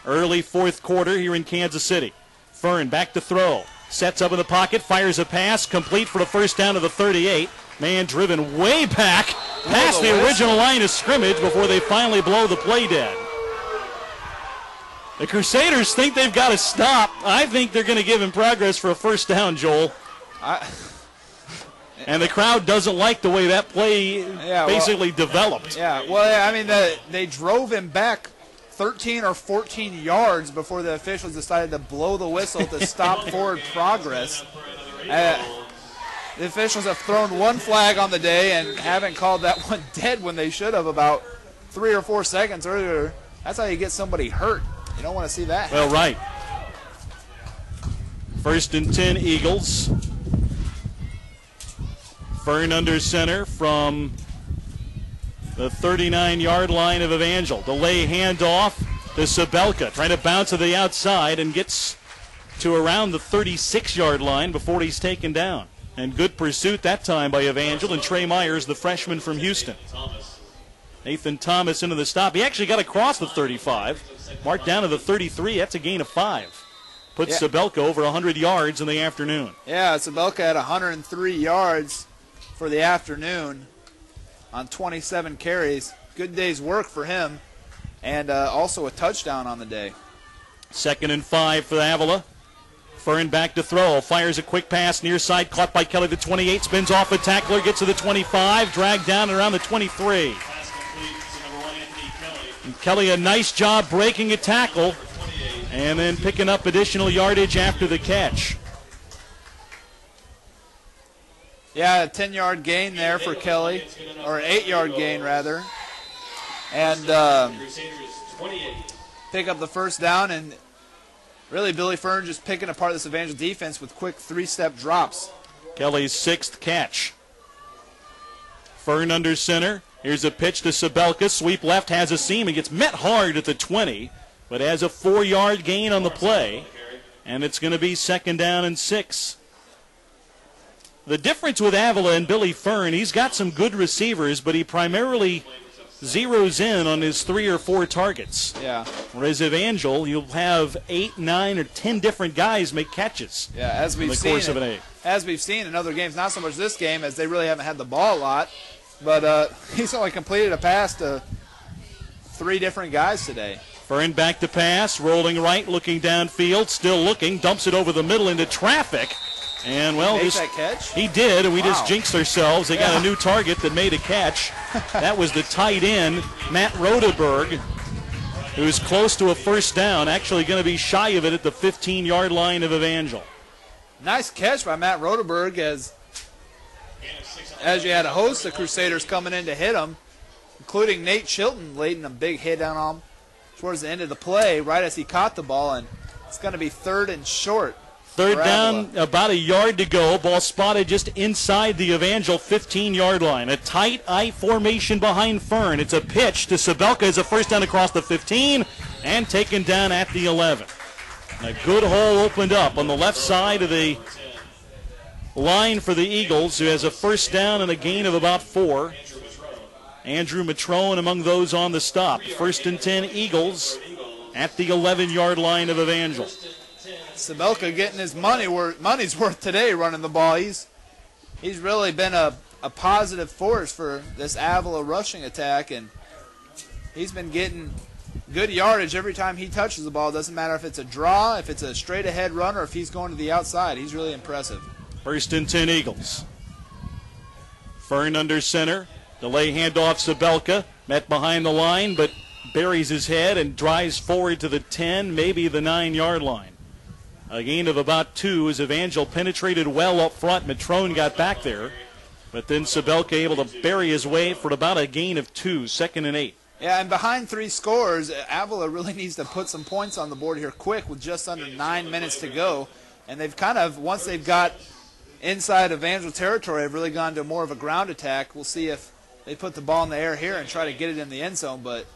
Early fourth quarter here in Kansas City. Fern back to throw. Sets up in the pocket, fires a pass, complete for the first down of the 38. Man driven way back past the original line of scrimmage before they finally blow the play dead. The Crusaders think they've got to stop. I think they're going to give him progress for a first down, Joel. And the crowd doesn't like the way that play basically developed. Yeah, well, I mean, they drove him back 13 or 14 yards before the officials decided to blow the whistle to stop forward progress. The officials have thrown one flag on the day and haven't called that one dead when they should have about 3 or 4 seconds earlier. That's how you get somebody hurt. You don't want to see that happen. Well, right. 1st and 10 Eagles. Fern under center from the 39-yard line of Evangel. Delay handoff to Sabelka, trying to bounce to the outside and gets to around the 36-yard line before he's taken down. And good pursuit that time by Evangel and Trey Myers, the freshman from Houston. Nathan Thomas into the stop. He actually got across the 35, marked down to the 33. That's a gain of 5. Puts Sabelka over 100 yards in the afternoon. Yeah, Sabelka had 103 yards for the afternoon on 27 carries. Good day's work for him, and also a touchdown on the day. 2nd and 5 for Avila. Fern back to throw. Fires a quick pass near side. Caught by Kelly, the 28. Spins off a tackler. Gets to the 25. Dragged down around the 23. And Kelly, a nice job breaking a tackle and then picking up additional yardage after the catch. Yeah, a 10-yard gain there for Kelly, or an 8-yard gain, rather. And pick up the first down, and really Billy Fern just picking apart this Evangel defense with quick 3-step drops. Kelly's 6th catch. Fern under center. Here's a pitch to Sabelka. Sweep left, has a seam, and gets met hard at the 20, but has a 4-yard gain on the play, and it's going to be 2nd down and 6. The difference with Avila and Billy Fern, he's got some good receivers, but he primarily zeroes in on his 3 or 4 targets. Yeah. Whereas Evangel, you'll have 8, 9, or 10 different guys make catches. Yeah, as we've in the seen course of an 8. As we've seen in other games, not so much this game, as they really haven't had the ball a lot, but he's only completed a pass to 3 different guys today. Fern back to pass, rolling right, looking downfield, still looking, dumps it over the middle into traffic. And, well, that catch? He did, and we just jinxed ourselves. They got a new target that made a catch. That was the tight end, Matt Rodeberg, who's close to a first down, actually going to be shy of it at the 15-yard line of Evangel. Nice catch by Matt Rodeberg as you had a host of Crusaders coming in to hit him, including Nate Chilton leading a big hit down on him towards the end of the play, right as he caught the ball, and it's going to be 3rd and short. 3rd down, about a yard to go. Ball spotted just inside the Evangel 15-yard line. A tight I formation behind Fern. It's a pitch to Sabelka as a first down across the 15 and taken down at the 11. And a good hole opened up on the left side of the line for the Eagles, who has a first down and a gain of about 4. Andrew Matrone among those on the stop. 1st and 10 Eagles at the 11-yard line of Evangel. Sabelka getting his money's worth today running the ball. He's really been a positive force for this Avila rushing attack, and he's been getting good yardage every time he touches the ball. Doesn't matter if it's a draw, if it's a straight-ahead run, or if he's going to the outside. He's really impressive. 1st and 10 Eagles. Fern under center. Delay handoff Sabelka. Met behind the line, but buries his head and drives forward to the 10, maybe the 9-yard line. A gain of about 2 as Evangel penetrated well up front. Matrone got back there, but then Sabelka able to bury his way for about a gain of 2, 2nd and 8. Yeah, and behind 3 scores, Avila really needs to put some points on the board here quick with just under 9 minutes to go. And they've kind of, once they've got inside Evangel territory, have really gone to more of a ground attack. We'll see if they put the ball in the air here and try to get it in the end zone, but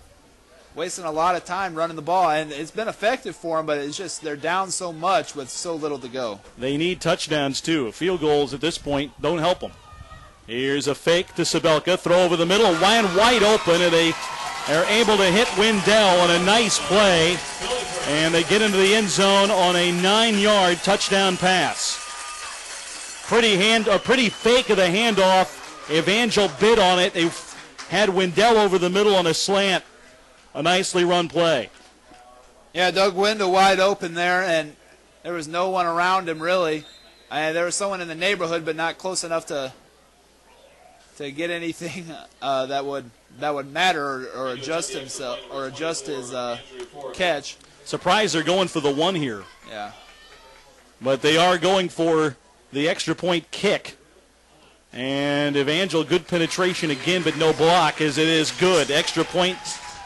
wasting a lot of time running the ball, and it's been effective for them, but it's just they're down so much with so little to go. They need touchdowns, too. Field goals at this point don't help them. Here's a fake to Sabelka. Throw over the middle. Wide open, and they are able to hit Wendell on a nice play, and they get into the end zone on a 9-yard touchdown pass. Pretty fake of the handoff. Evangel bid on it. They had Wendell over the middle on a slant. A nicely run play. Yeah, Doug Wendell wide open there, and there was no one around him really. There was someone in the neighborhood, but not close enough to to get anything that would matter or adjust himself or adjust his catch. Surprised they're going for the one here. Yeah. But they are going for the extra point kick. And Evangel, good penetration again, but no block as it is good. Extra point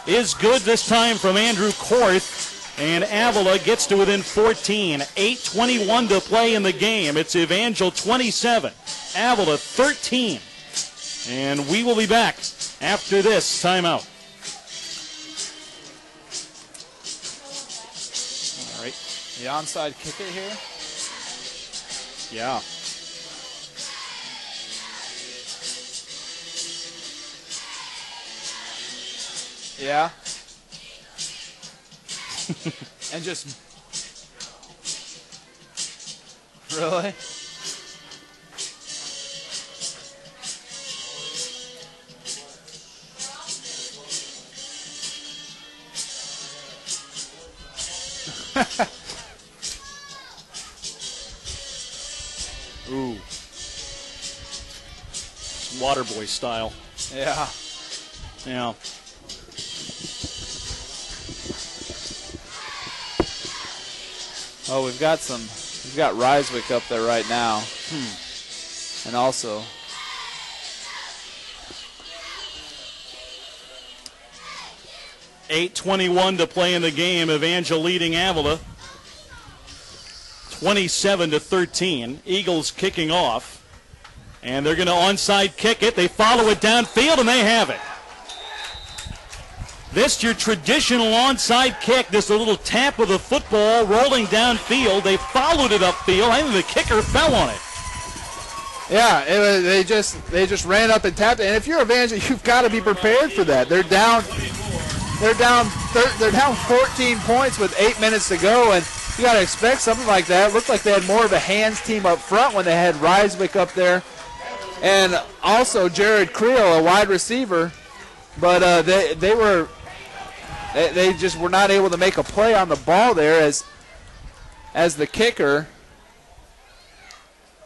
is good this time from Andrew Korth. And Avila gets to within 14. 8:21 to play in the game. It's Evangel 27, Avila 13. And we will be back after this timeout. All right. The onside kick it here. Yeah. Yeah. And just really? Ooh. Waterboy style. Yeah. Yeah. Oh, we've got Ryswick up there right now. And also 8:21 to play in the game. Evangel leading Avila 27-13. Eagles kicking off. And they're going to onside kick it. They follow it downfield, and they have it. This your traditional onside kick. Just a little tap of the football rolling downfield. They followed it upfield. I think the kicker fell on it. Yeah, they just ran up and tapped it. And if you're Evangel, you've got to be prepared for that. They're down 14 points with 8 minutes to go, and you got to expect something like that. It looked like they had more of a hands team up front when they had Ryswick up there, and also Jared Creel, a wide receiver. But they just were not able to make a play on the ball there as the kicker,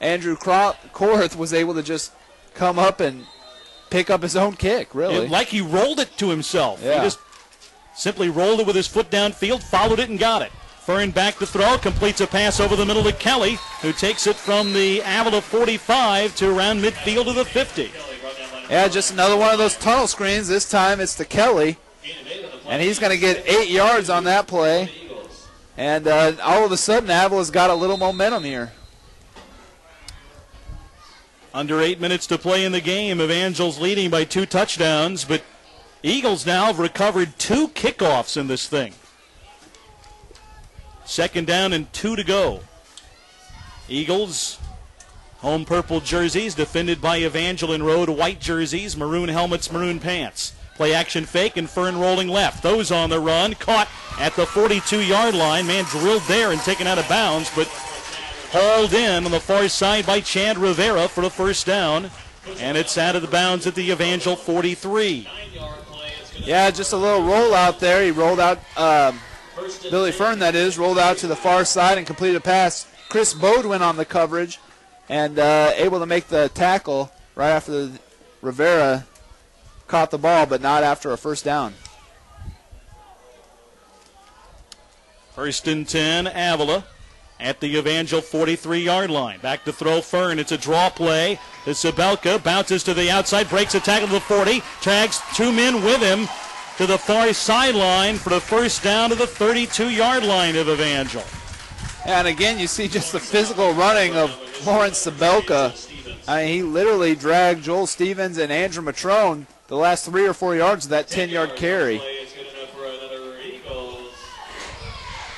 Andrew Korth, was able to just come up and pick up his own kick, really. Like he rolled it to himself. Yeah. He just simply rolled it with his foot downfield, followed it, and got it. Fern back to throw, completes a pass over the middle to Kelly, who takes it from the Avila 45 to around midfield to the 50. Yeah, just another one of those tunnel screens. This time it's to Kelly, and he's going to get 8 yards on that play. And all of a sudden, Avila's got a little momentum here. Under 8 minutes to play in the game. Evangel's leading by 2 touchdowns, but Eagles now have recovered 2 kickoffs in this thing. 2nd down and 2 to go. Eagles, home purple jerseys, defended by Evangel in road white jerseys, maroon helmets, maroon pants. Play action fake and Fern rolling left. Those on the run, caught at the 42-yard line. Man drilled there and taken out of bounds, but hauled in on the far side by Chad Rivera for the first down. And it's out of the bounds at the Evangel 43. Yeah, just a little rollout there. He rolled out, Billy Fern that is, rolled out to the far side and completed a pass. Chris Bodwin on the coverage and able to make the tackle right after Rivera caught the ball, but not after a first down. 1st and 10, Avila at the Evangel 43-yard line. Back to throw Fern. It's a draw play. The Sabelka bounces to the outside, breaks a tackle to the 40, tags 2 men with him to the far sideline for the first down to the 32-yard line of Evangel. And again, you see just the physical running of Lawrence Sabelka. I mean, he literally dragged Joel Stevens and Andrew Matrone the last 3 or 4 yards of that 10-yard carry.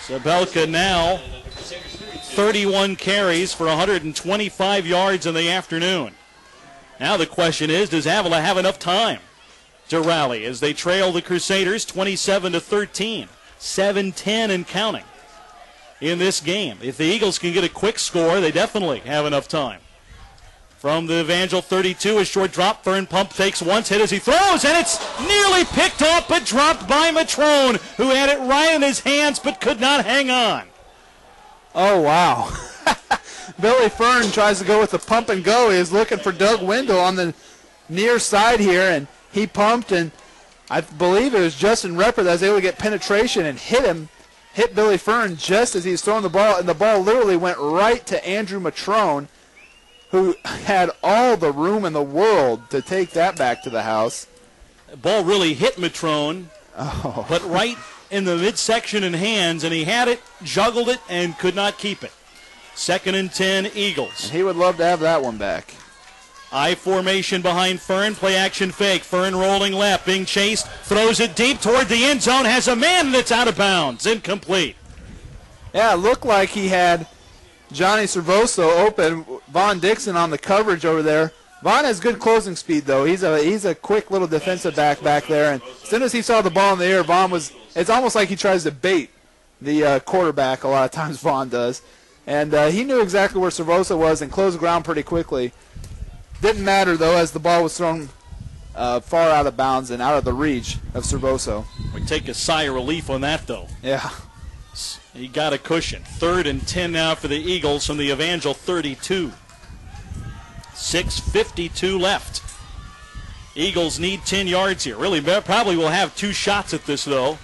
Sabelka now 31 carries for 125 yards in the afternoon. Now the question is, does Avila have enough time to rally as they trail the Crusaders 27-13, 7-10 and counting in this game? If the Eagles can get a quick score, they definitely have enough time. From the Evangel 32, a short drop. Fern pump fakes once, hit as he throws, and it's nearly picked up but dropped by Matrone, who had it right in his hands but could not hang on. Oh, wow. Billy Fern tries to go with the pump and go. He is looking for Doug Wendell on the near side here, and he pumped, and I believe it was Justin Repper that was able to get penetration and hit Billy Fern just as he was throwing the ball, and the ball literally went right to Andrew Matrone, who had all the room in the world to take that back to the house. The ball really hit Matrone, but right in the midsection and hands, and he had it, juggled it, and could not keep it. 2nd and 10, Eagles. And he would love to have that one back. I formation behind Fern, play action fake. Fern rolling left, being chased, throws it deep toward the end zone, has a man that's out of bounds, incomplete. Yeah, it looked like he had Johnny Servoso open, Von Dixon on the coverage over there. Von has good closing speed, though. He's a quick little defensive back there, and as soon as he saw the ball in the air, it's almost like he tries to bait the quarterback a lot of times, Von does. And he knew exactly where Servoso was and closed the ground pretty quickly. Didn't matter, though, as the ball was thrown far out of bounds and out of the reach of Servoso. We take a sigh of relief on that, though. Yeah. He got a cushion. 3rd and 10 now for the Eagles from the Evangel 32. 6:52 left. Eagles need 10 yards here. Really, probably will have 2 shots at this, though,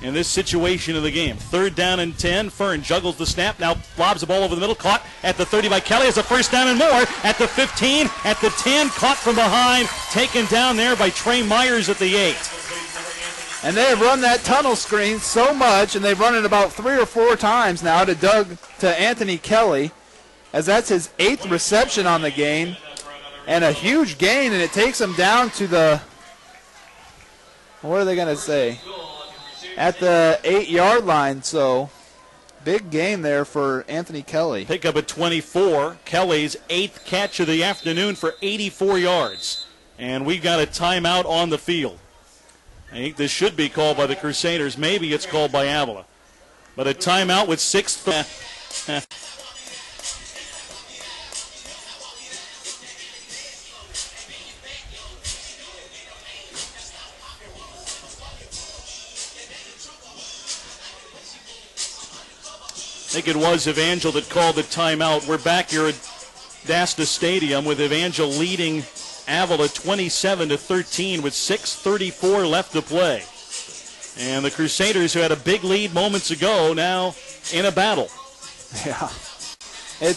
in this situation of the game. 3rd down and 10. Fern juggles the snap. Now lobs the ball over the middle. Caught at the 30 by Kelly. Has a 1st down and more. At the 15, at the 10. Caught from behind. Taken down there by Trey Myers at the 8. And they have run that tunnel screen so much, and they've run it about 3 or 4 times now to Anthony Kelly, as that's his 8th reception on the game, and a huge gain, and it takes him down to the, what are they going to say, at the 8-yard line. So big gain there for Anthony Kelly. Pick up at 24. Kelly's 8th catch of the afternoon for 84 yards. And we've got a timeout on the field. I think this should be called by the Crusaders. Maybe it's called by Avila. But a timeout with 6. I think it was Evangel that called the timeout. We're back here at Dasta Stadium with Evangel leading Avila 27-13 with 6:34 left to play. And the Crusaders, who had a big lead moments ago, now in a battle. Yeah. And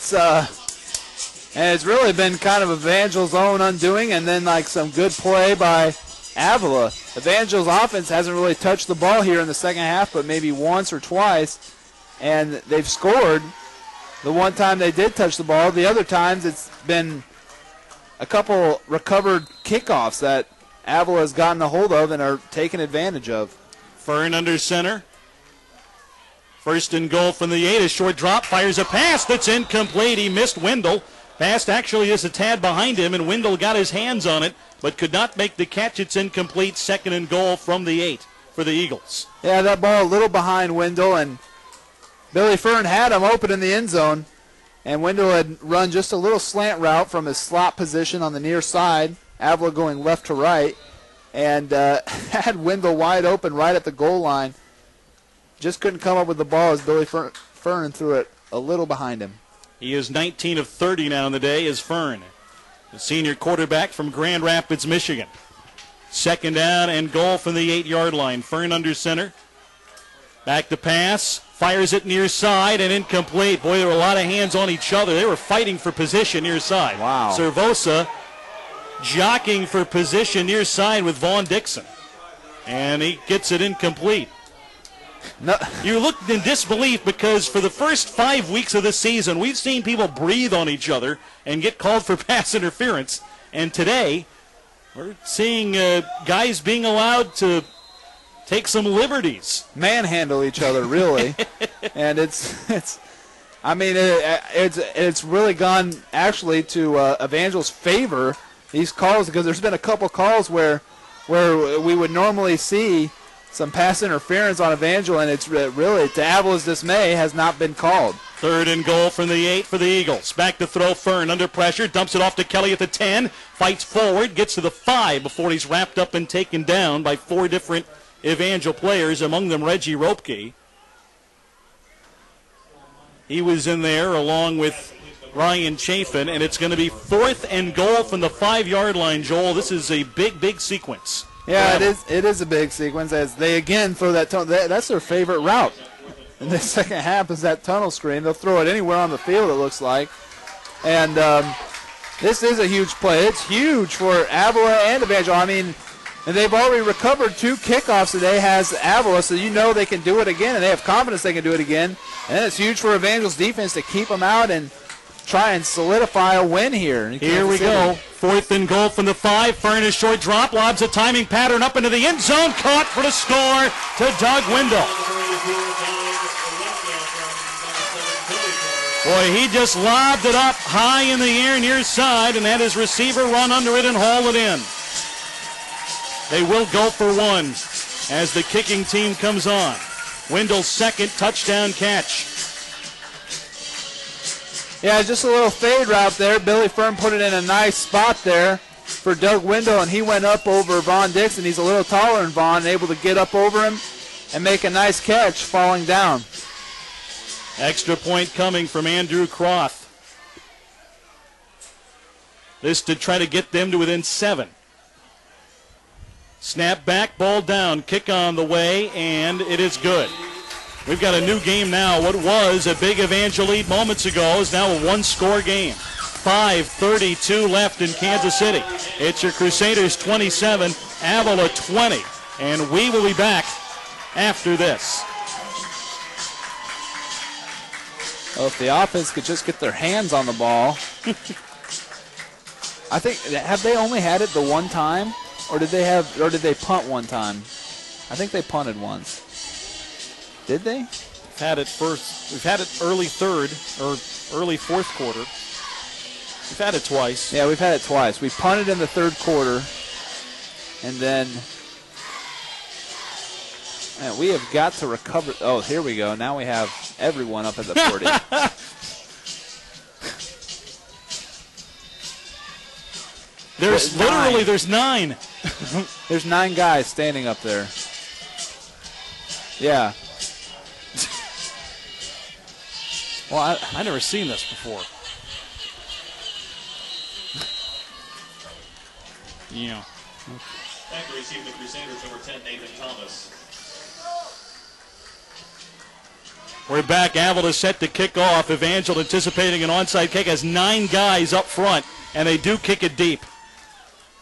it's really been kind of Evangel's own undoing, and then like some good play by Avila. Evangel's offense hasn't really touched the ball here in the second half, but maybe once or twice. And they've scored the one time they did touch the ball. The other times it's been a couple recovered kickoffs that Avila has gotten a hold of and are taking advantage of. Fern under center. 1st and goal from the 8. A short drop, fires a pass that's incomplete. He missed Wendell. Passed actually just a tad behind him, and Wendell got his hands on it, but could not make the catch. It's incomplete. 2nd and goal from the 8 for the Eagles. Yeah, that ball a little behind Wendell, and Billy Fern had him open in the end zone, and Wendell had run just a little slant route from his slot position on the near side, Avila going left to right, and had Wendell wide open right at the goal line. Just couldn't come up with the ball as Billy Fern threw it a little behind him. He is 19 of 30 now in the day as Fern, the senior quarterback from Grand Rapids, Michigan. 2nd down and goal from the 8-yard line. Fern under center. Back to pass. Fires it near side and incomplete. Boy, there were a lot of hands on each other. They were fighting for position near side. Wow. Servosa jockeying for position near side with Von Dixon. And he gets it incomplete. No. You looked in disbelief because for the first 5 weeks of this season, we've seen people breathe on each other and get called for pass interference. And today, we're seeing guys being allowed to take some liberties. Manhandle each other, really. And it's really gone actually to Evangel's favor, these calls, because there's been a couple calls where we would normally see some pass interference on Evangel, and it's really, to Avila's dismay, has not been called. 3rd and goal from the 8 for the Eagles. Back to throw. Fern under pressure, dumps it off to Kelly at the 10, fights forward, gets to the 5 before he's wrapped up and taken down by 4 different Evangel players, among them Reggie Ropke. He was in there along with Ryan Chafin, and it's going to be 4th and goal from the 5-yard line, Joel. This is a big, big sequence. Yeah, it is a big sequence as they again throw that tunnel. That's their favorite route in the second half is that tunnel screen. They'll throw it anywhere on the field, it looks like. And this is a huge play. It's huge for Avila and Evangel. I mean, and they've already recovered 2 kickoffs today has Avila, so you know they can do it again, and they have confidence they can do it again. And it's huge for Evangel's defense to keep them out and try and solidify a win here. Here we go. 4th and goal from the 5. Furnace short drop, lobs a timing pattern up into the end zone. Caught for the score to Doug Wendell. Boy, he just lobbed it up high in the air near side and had his receiver run under it and haul it in. They will go for 1 as the kicking team comes on. Wendell's 2nd touchdown catch. Yeah, just a little fade route there. Billy Fern put it in a nice spot there for Doug Wendell, and he went up over Vaughn Dixon. He's a little taller than Vaughn, able to get up over him and make a nice catch falling down. Extra point coming from Andrew Croft. This to try to get them to within 7. Snap back, ball down, kick on the way, and it is good. We've got a new game now. What was a big Evangel lead moments ago is now a 1-score game. 5:32 left in Kansas City. It's your Crusaders 27, Avila 20, and we will be back after this. Well, if the offense could just get their hands on the ball. I think, have they only had it the one time? Or did they punt one time? I think they punted once. Did they? We've had it early 3rd or early 4th quarter. We've had it twice. Yeah, we've had it twice. We punted in the 3rd quarter, and then man, we have got to recover. Oh, here we go. Now we have everyone up at the 40. There's 9. There's 9 guys standing up there. Yeah. Well, I never seen this before. Yeah. Back to receive the Crusaders, number 10, Nathan Thomas. We're back. Avila set to kick off. Evangel anticipating an onside kick has 9 guys up front, and they do kick it deep.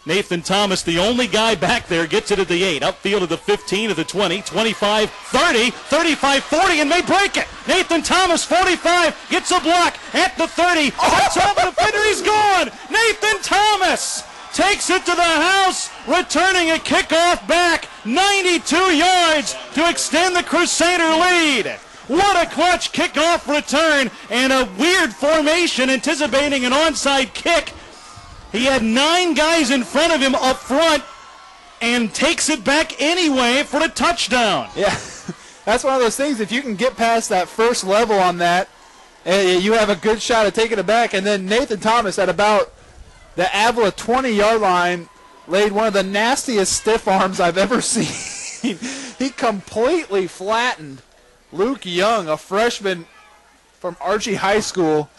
Nathan Thomas, the only guy back there, gets it at the 8. Upfield at the 15, at the 20, 25, 30, 35, 40, and they break it. Nathan Thomas, 45, gets a block at the 30. Cuts over the defender, he's gone. Nathan Thomas takes it to the house, returning a kickoff back 92 yards to extend the Crusader lead. What a clutch kickoff return and a weird formation anticipating an onside kick. He had 9 guys in front of him up front and takes it back anyway for the touchdown. Yeah, that's one of those things. If you can get past that first level on that, you have a good shot at taking it back. And then Nathan Thomas at about the Avila 20-yard line laid one of the nastiest stiff arms I've ever seen. He completely flattened Luke Young, a freshman from Archie High School.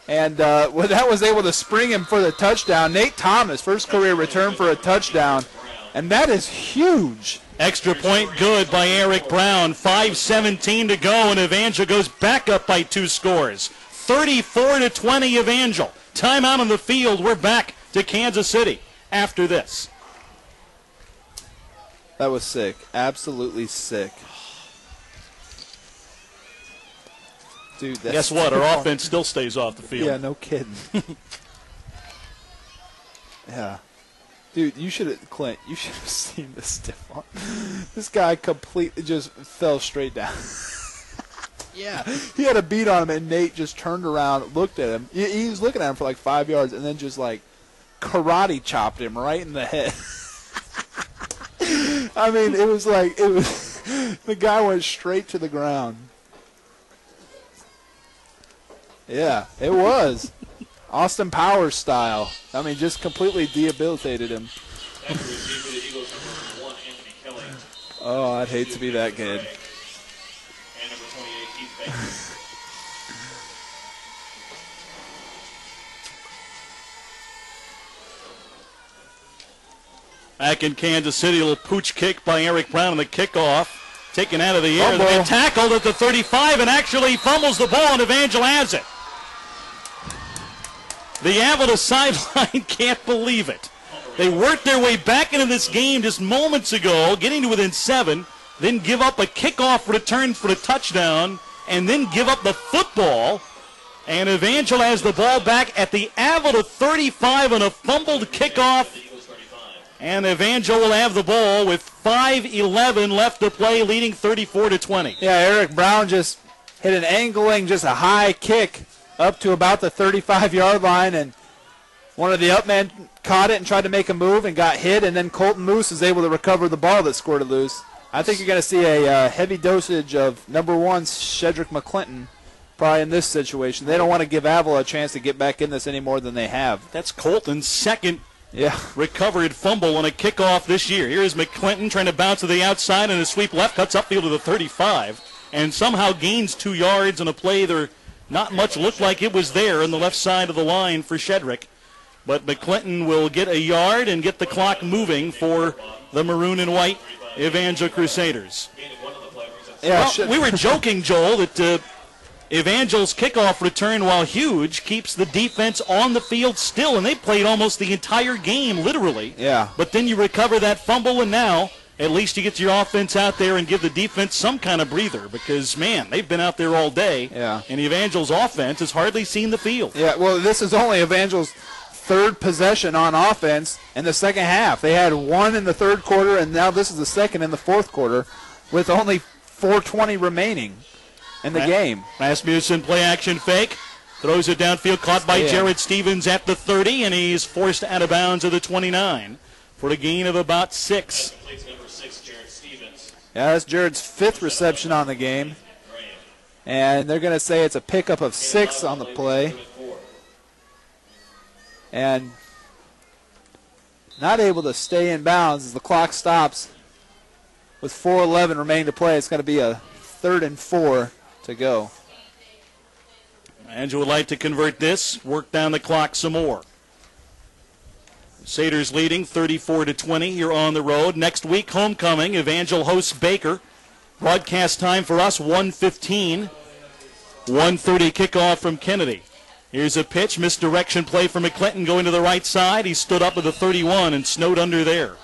And that was able to spring him for the touchdown. Nate Thomas, first career return for a touchdown. And that is huge. Extra point good by Eric Brown. 5:17 to go, and Evangel goes back up by 2 scores. 34-20 Evangel. Timeout on the field. We're back to Kansas City after this. That was sick. Absolutely sick. Dude, guess what? Our offense still stays off the field. Yeah, no kidding. Yeah. Dude, Clint, you should have seen this stiff arm. This guy completely just fell straight down. Yeah. He had a beat on him, and Nate just turned around, looked at him. He was looking at him for like 5 yards, and then just like karate chopped him right in the head. I mean, it was the guy went straight to the ground. Yeah, it was. Austin Powers style. I mean, just completely debilitated him. Oh, I'd hate to be that kid. Back in Kansas City, a little pooch kick by Eric Brown on the kickoff. Taken out of the air. Then tackled at the 35 and actually fumbles the ball, and Evangel has it. The Avila sideline can't believe it. They worked their way back into this game just moments ago, getting to within 7, then give up a kickoff return for the touchdown, and then give up the football. And Evangel has the ball back at the Avila 35 on a fumbled kickoff. And Evangel will have the ball with 5:11 left to play, leading 34-20. Yeah, Eric Brown just hit an angling, just a high kick up to about the 35-yard line, and one of the up men caught it and tried to make a move and got hit, and then Colton Moose was able to recover the ball that scored it loose. I think you're going to see a heavy dosage of number 1, Shedrick McClinton, probably in this situation. They don't want to give Avila a chance to get back in this any more than they have. That's Colton's second recovered fumble on a kickoff this year. Here is McClinton trying to bounce to the outside, and a sweep left, cuts upfield to the 35, and somehow gains 2 yards on a play there. Not much looked like it was there on the left side of the line for Shedrick. But McClinton will get a yard and get the clock moving for the maroon and white Evangel Crusaders. Yeah, well, we were joking, Joel, that Evangel's kickoff return, while huge, keeps the defense on the field still, and they played almost the entire game, literally. Yeah. But then you recover that fumble, and now at least you get your offense out there and give the defense some kind of breather because, man, they've been out there all day. Yeah. And Evangel's offense has hardly seen the field. Yeah, well, this is only Evangel's third possession on offense in the second half. They had 1 in the third quarter, and now this is the second in the fourth quarter with only 4:20 remaining in the game. Rasmussen play action fake. Throws it downfield, caught by Jared Stevens at the 30, and he's forced out of bounds at the 29 for a gain of about 6. Yeah, that's Jared's 5th reception on the game. And they're going to say it's a pickup of 6 on the play. And not able to stay in bounds as the clock stops with 4:11 remaining to play. It's going to be a 3rd and 4 to go. Angel would like to convert this, work down the clock some more. Crusaders leading 34-20 here on the road. Next week, homecoming. Evangel hosts Baker. Broadcast time for us, 1:15. 1:30 kickoff from Kennedy. Here's a pitch, misdirection play for McClinton going to the right side. He stood up at the 31 and snowed under there.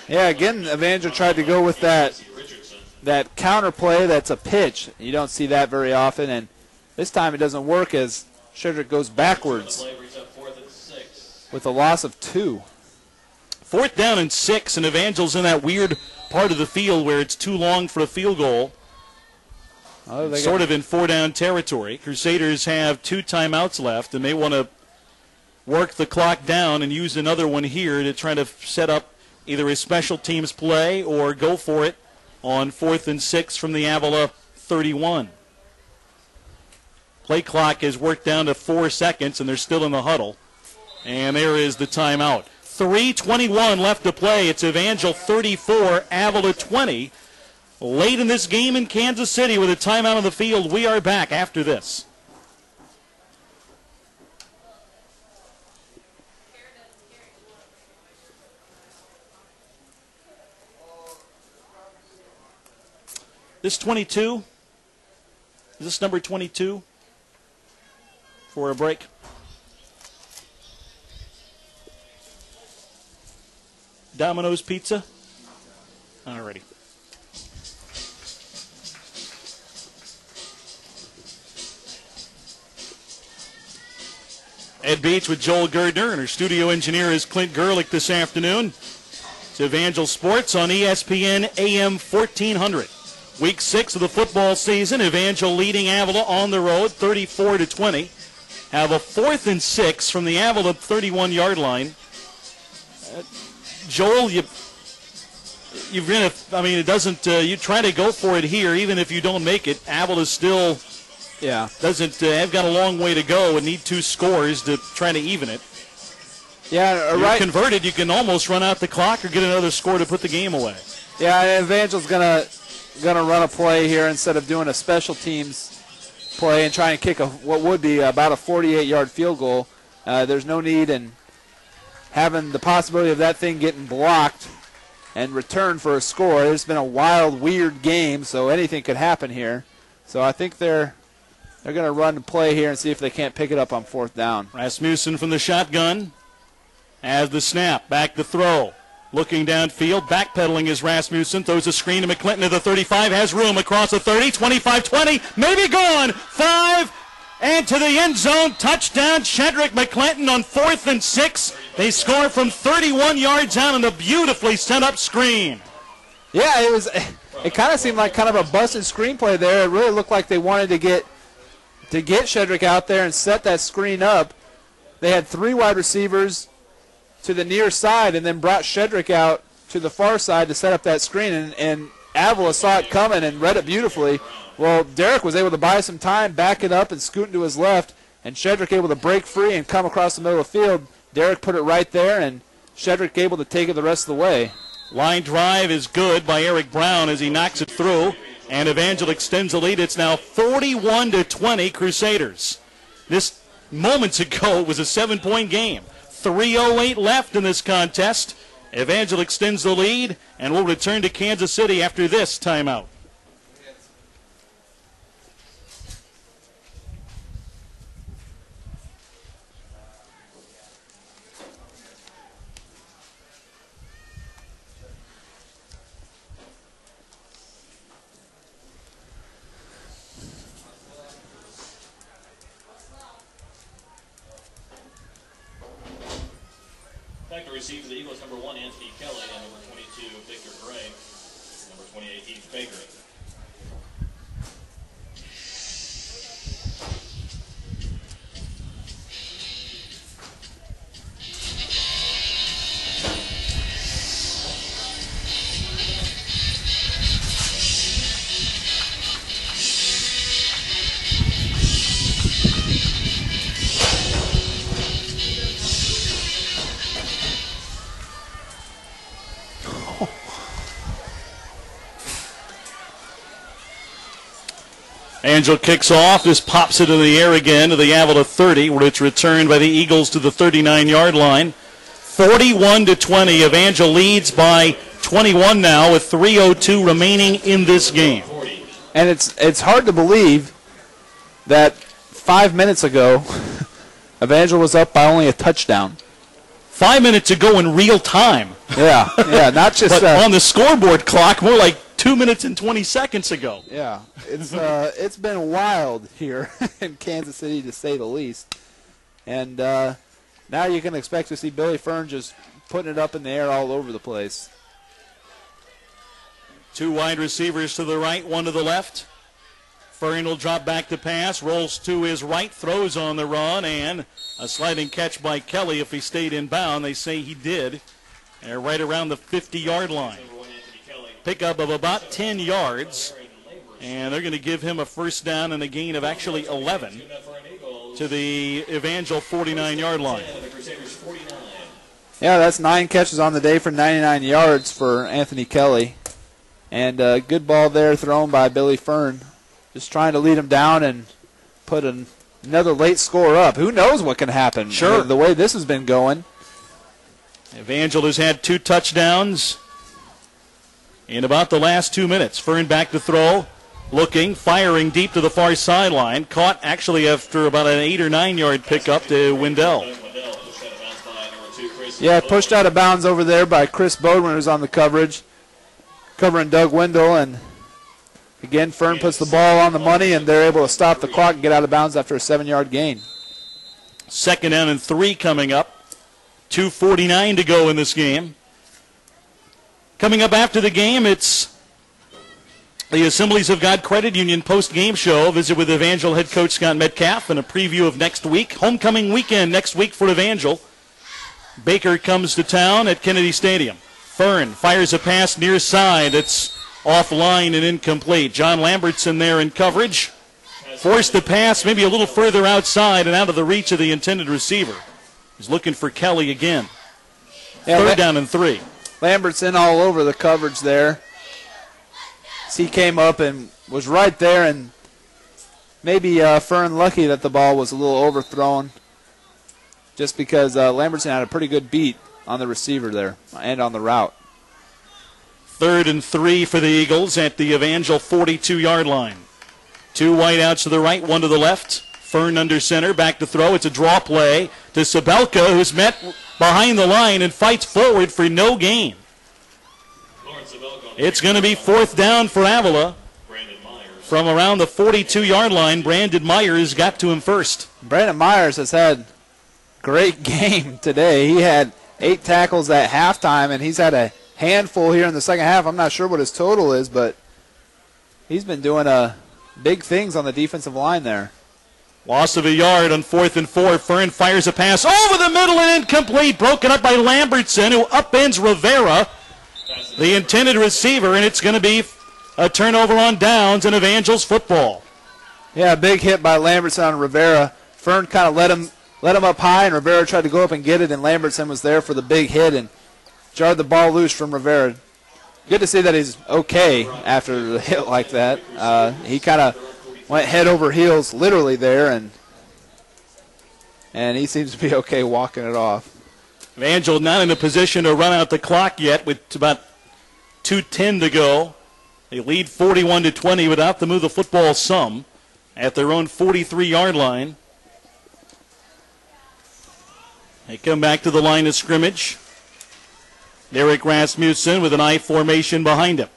Yeah, again, Evangel tried to go with that counter play that's a pitch. You don't see that very often, and this time it doesn't work as Shedrick goes backwards with a loss of 2. 4th down and 6, and Evangel's in that weird part of the field where it's too long for a field goal. Sort of in 4-down territory. Crusaders have 2 timeouts left, and they want to work the clock down and use another one here to try to set up either a special teams play or go for it on 4th and 6 from the Avila 31. Play clock is worked down to 4 seconds, and they're still in the huddle. And there is the timeout. 3:21 left to play. It's Evangel 34, Avila 20. Late in this game in Kansas City with a timeout on the field. We are back after this. This 22, is this number 22 for a break? Domino's Pizza? Alrighty. Ed Beach with Joel Gerdner, and our studio engineer is Clint Gerlich this afternoon. It's Evangel Sports on ESPN AM 1400. Week 6 of the football season. Evangel leading Avila on the road, 34-20. Have a 4th and 6 from the Avila 31-yard line. Joel, you've been, I mean, it doesn't. You try to go for it here, even if you don't make it. Avila still, doesn't have got a long way to go and need 2 scores to try to even it. Yeah, right. Converted, you can almost run out the clock or get another score to put the game away. Yeah, Evangel's gonna run a play here instead of doing a special teams play and trying to kick what would be about a 48-yard field goal. There's no need in having the possibility of that thing getting blocked and returned for a score. It's been a wild, weird game, so anything could happen here. So I think they're going to run and play here and see if they can't pick it up on 4th down. Rasmussen from the shotgun as the snap, back the throw. Looking downfield, backpedaling is Rasmussen, throws a screen to McClinton to the 35, has room across the 30, 25-20, maybe gone, 5, and to the end zone, touchdown, Shedrick McClinton on 4th and 6. They score from 31 yards out on a beautifully set up screen. Yeah, it kind of seemed like kind of a busted screenplay there. It really looked like they wanted to get Shedrick out there and set that screen up. They had 3 wide receivers to the near side and then brought Shedrick out to the far side to set up that screen, and Avila saw it coming and read it beautifully. Well, Derek was able to buy some time, back it up and scoot to his left, and Shedrick able to break free and come across the middle of the field. Derek put it right there, and Shedrick able to take it the rest of the way. Line drive is good by Eric Brown as he knocks it through, and Evangel extends the lead. It's now 41-20 Crusaders. This moments ago was a 7-point game. 3:08 left in this contest. Evangel extends the lead and will return to Kansas City after this timeout. Back to receive for the Eagles, number 1, Anthony Kelly, and number 22, Victor Gray, number 28, Heath Baker. Angel kicks off. This pops it in the air again to the Avila 30, where it's returned by the Eagles to the 39-yard line. 41-20. Evangel leads by 21 now with 3:02 remaining in this game. And it's hard to believe that 5 minutes ago, Evangel was up by only a touchdown. 5 minutes ago in real time. Yeah, not just but on the scoreboard clock, more like 2 minutes and 20 seconds ago. Yeah, it's been wild here in Kansas City, to say the least. And now you can expect to see Billy Fern just putting it up in the air all over the place. 2 wide receivers to the right, 1 to the left. Fern will drop back to pass, rolls to his right, throws on the run, and a sliding catch by Kelly. If he stayed in bound, they say he did. They're right around the 50-yard line. Pickup of about 10 yards, and they're going to give him a first down and a gain of actually 11 to the Evangel 49-yard line. Yeah, that's 9 catches on the day for 99 yards for Anthony Kelly. And a good ball there thrown by Billy Fern. Just trying to lead him down and put another late score up. Who knows what can happen? Sure. The way this has been going. Evangel has had 2 touchdowns in about the last 2 minutes. Fern back to throw, looking, firing deep to the far sideline. Caught actually after about an 8 or 9 yard pickup to Wendell. Yeah, pushed out of bounds over there by Chris Bodwin, who's on the coverage, covering Doug Wendell. And again, Fern puts the ball on the money, and they're able to stop the clock and get out of bounds after a 7-yard gain. 2nd down and 3 coming up. 2:49 to go in this game. Coming up after the game, it's the Assemblies of God Credit Union post-game show. Visit with Evangel head coach Scott Metcalf and a preview of next week. Homecoming weekend next week for Evangel. Baker comes to town at Kennedy Stadium. Fern fires a pass near side. It's offline and incomplete. John Lambertson there in coverage. Forced the pass maybe a little further outside and out of the reach of the intended receiver. He's looking for Kelly again. Yeah, 3rd down and 3. Lambert's in all over the coverage there. He came up and was right there, and maybe Fern lucky that the ball was a little overthrown, just because Lambertson had a pretty good beat on the receiver there and on the route. 3rd and 3 for the Eagles at the Evangel 42-yard line. 2 wideouts to the right, 1 to the left. Fern under center, back to throw. It's a draw play to Sabelka, who's met behind the line and fights forward for no gain. It's going to be 4th down for Avila. From around the 42-yard line, Brandon Myers got to him first. Brandon Myers has had a great game today. He had 8 tackles at halftime, and he's had a handful here in the second half. I'm not sure what his total is, but he's been doing big things on the defensive line there. Loss of a yard on 4th and 4. Fern fires a pass over the middle and incomplete. Broken up by Lambertson, who upends Rivera, the intended receiver, and it's going to be a turnover on downs in Evangel's football. Yeah, big hit by Lambertson on Rivera. Fern kind of let him up high, and Rivera tried to go up and get it, and Lambertson was there for the big hit and jarred the ball loose from Rivera. Good to see that he's okay after the hit like that. He kind of went head over heels literally there, and he seems to be okay walking it off. Evangel not in a position to run out the clock yet with about 2:10 to go. They lead 41-20 without to move the football some at their own 43-yard line. They come back to the line of scrimmage. Derek Rasmussen with an I formation behind him.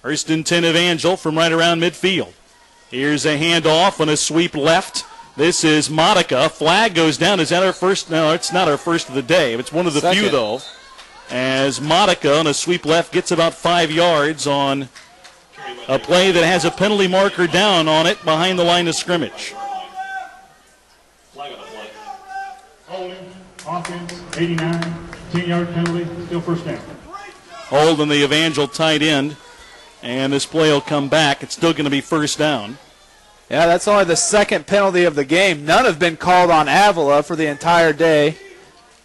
1st and 10 Evangel from right around midfield. Here's a handoff on a sweep left. This is Monica. Flag goes down. Is that our first? No, it's not our first of the day. It's one of the few, though. As Monica on a sweep left gets about 5 yards on a play that has a penalty marker down on it behind the line of scrimmage. Holding, offense, 89, 10-yard penalty, still first down. Hold on the Evangel tight end, and this play will come back. It's still going to be first down. Yeah, that's only the 2nd penalty of the game. None have been called on Avila for the entire day.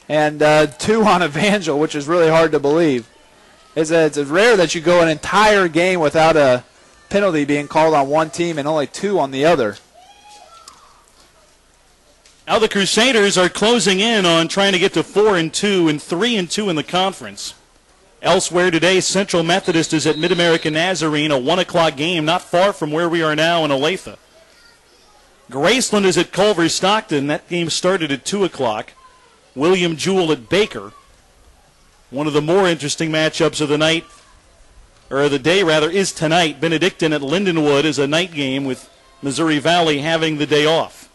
And 2 on Evangel, which is really hard to believe. It's rare that you go an entire game without a penalty being called on one team and only 2 on the other. Now the Crusaders are closing in on trying to get to 4-2 and 3-2 in the conference. Elsewhere today, Central Methodist is at Mid-American Nazarene, a 1 o'clock game not far from where we are now in Olathe. Graceland is at Culver Stockton. That game started at 2 o'clock. William Jewell at Baker. One of the more interesting matchups of the night, or the day rather, is tonight. Benedictine at Lindenwood is a night game with Missouri Valley having the day off.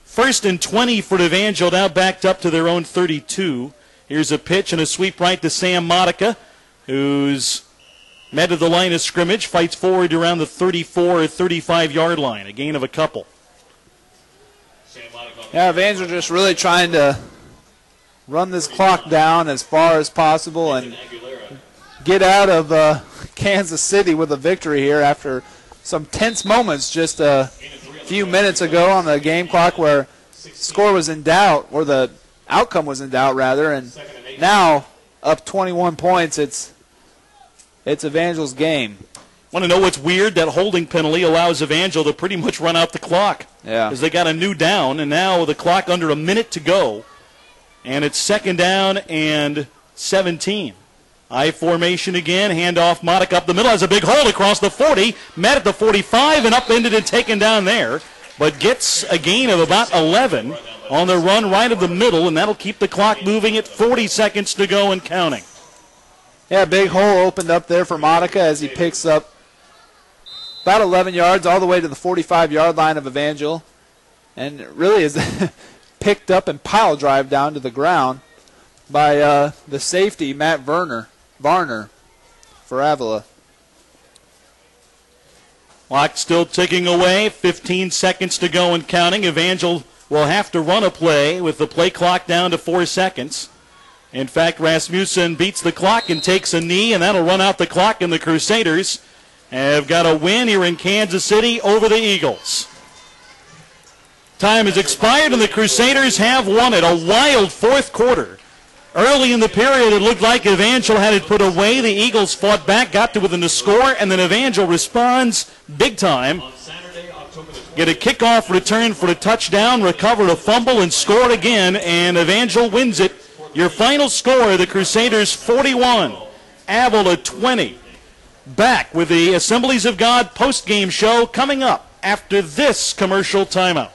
1st and 20 for Evangel, now backed up to their own 32. Here's a pitch and a sweep right to Sam Modica, who's met at the line of scrimmage, fights forward around the 34 or 35-yard line, a gain of a couple. Yeah, Evangel just really trying to run this clock down as far as possible and get out of Kansas City with a victory here after some tense moments just a few minutes ago on the game clock where score was in doubt, or the outcome was in doubt rather, and now up 21 points. It's Evangel's game. Want to know what's weird? That holding penalty allows Evangel to pretty much run out the clock. Yeah. Because they got a new down, and now with the clock under a minute to go, and it's 2nd down and 17. I formation again, handoff, Modica up the middle, has a big hole across the 40, met at the 45 and upended and taken down there, but gets a gain of about 11 on the run right of the middle, and that'll keep the clock moving at 40 seconds to go and counting. Yeah, big hole opened up there for Modica as he picks up about 11 yards all the way to the 45-yard line of Evangel, and it really is picked up and pile drive down to the ground by the safety, Matt Varner for Avila. Clock still ticking away, 15 seconds to go and counting. Evangel will have to run a play with the play clock down to 4 seconds. In fact, Rasmussen beats the clock and takes a knee, and that'll run out the clock, and the Crusaders have got a win here in Kansas City over the Eagles. Time has expired, and the Crusaders have won it. A wild 4th quarter. Early in the period, it looked like Evangel had it put away. The Eagles fought back, got to within the score, and then Evangel responds big time. On Saturday, October the get a kickoff return for a touchdown, recover a fumble, and score it again, and Evangel wins it. Your final score, the Crusaders 41, Avila 20. Back with the Assemblies of God post-game show coming up after this commercial timeout.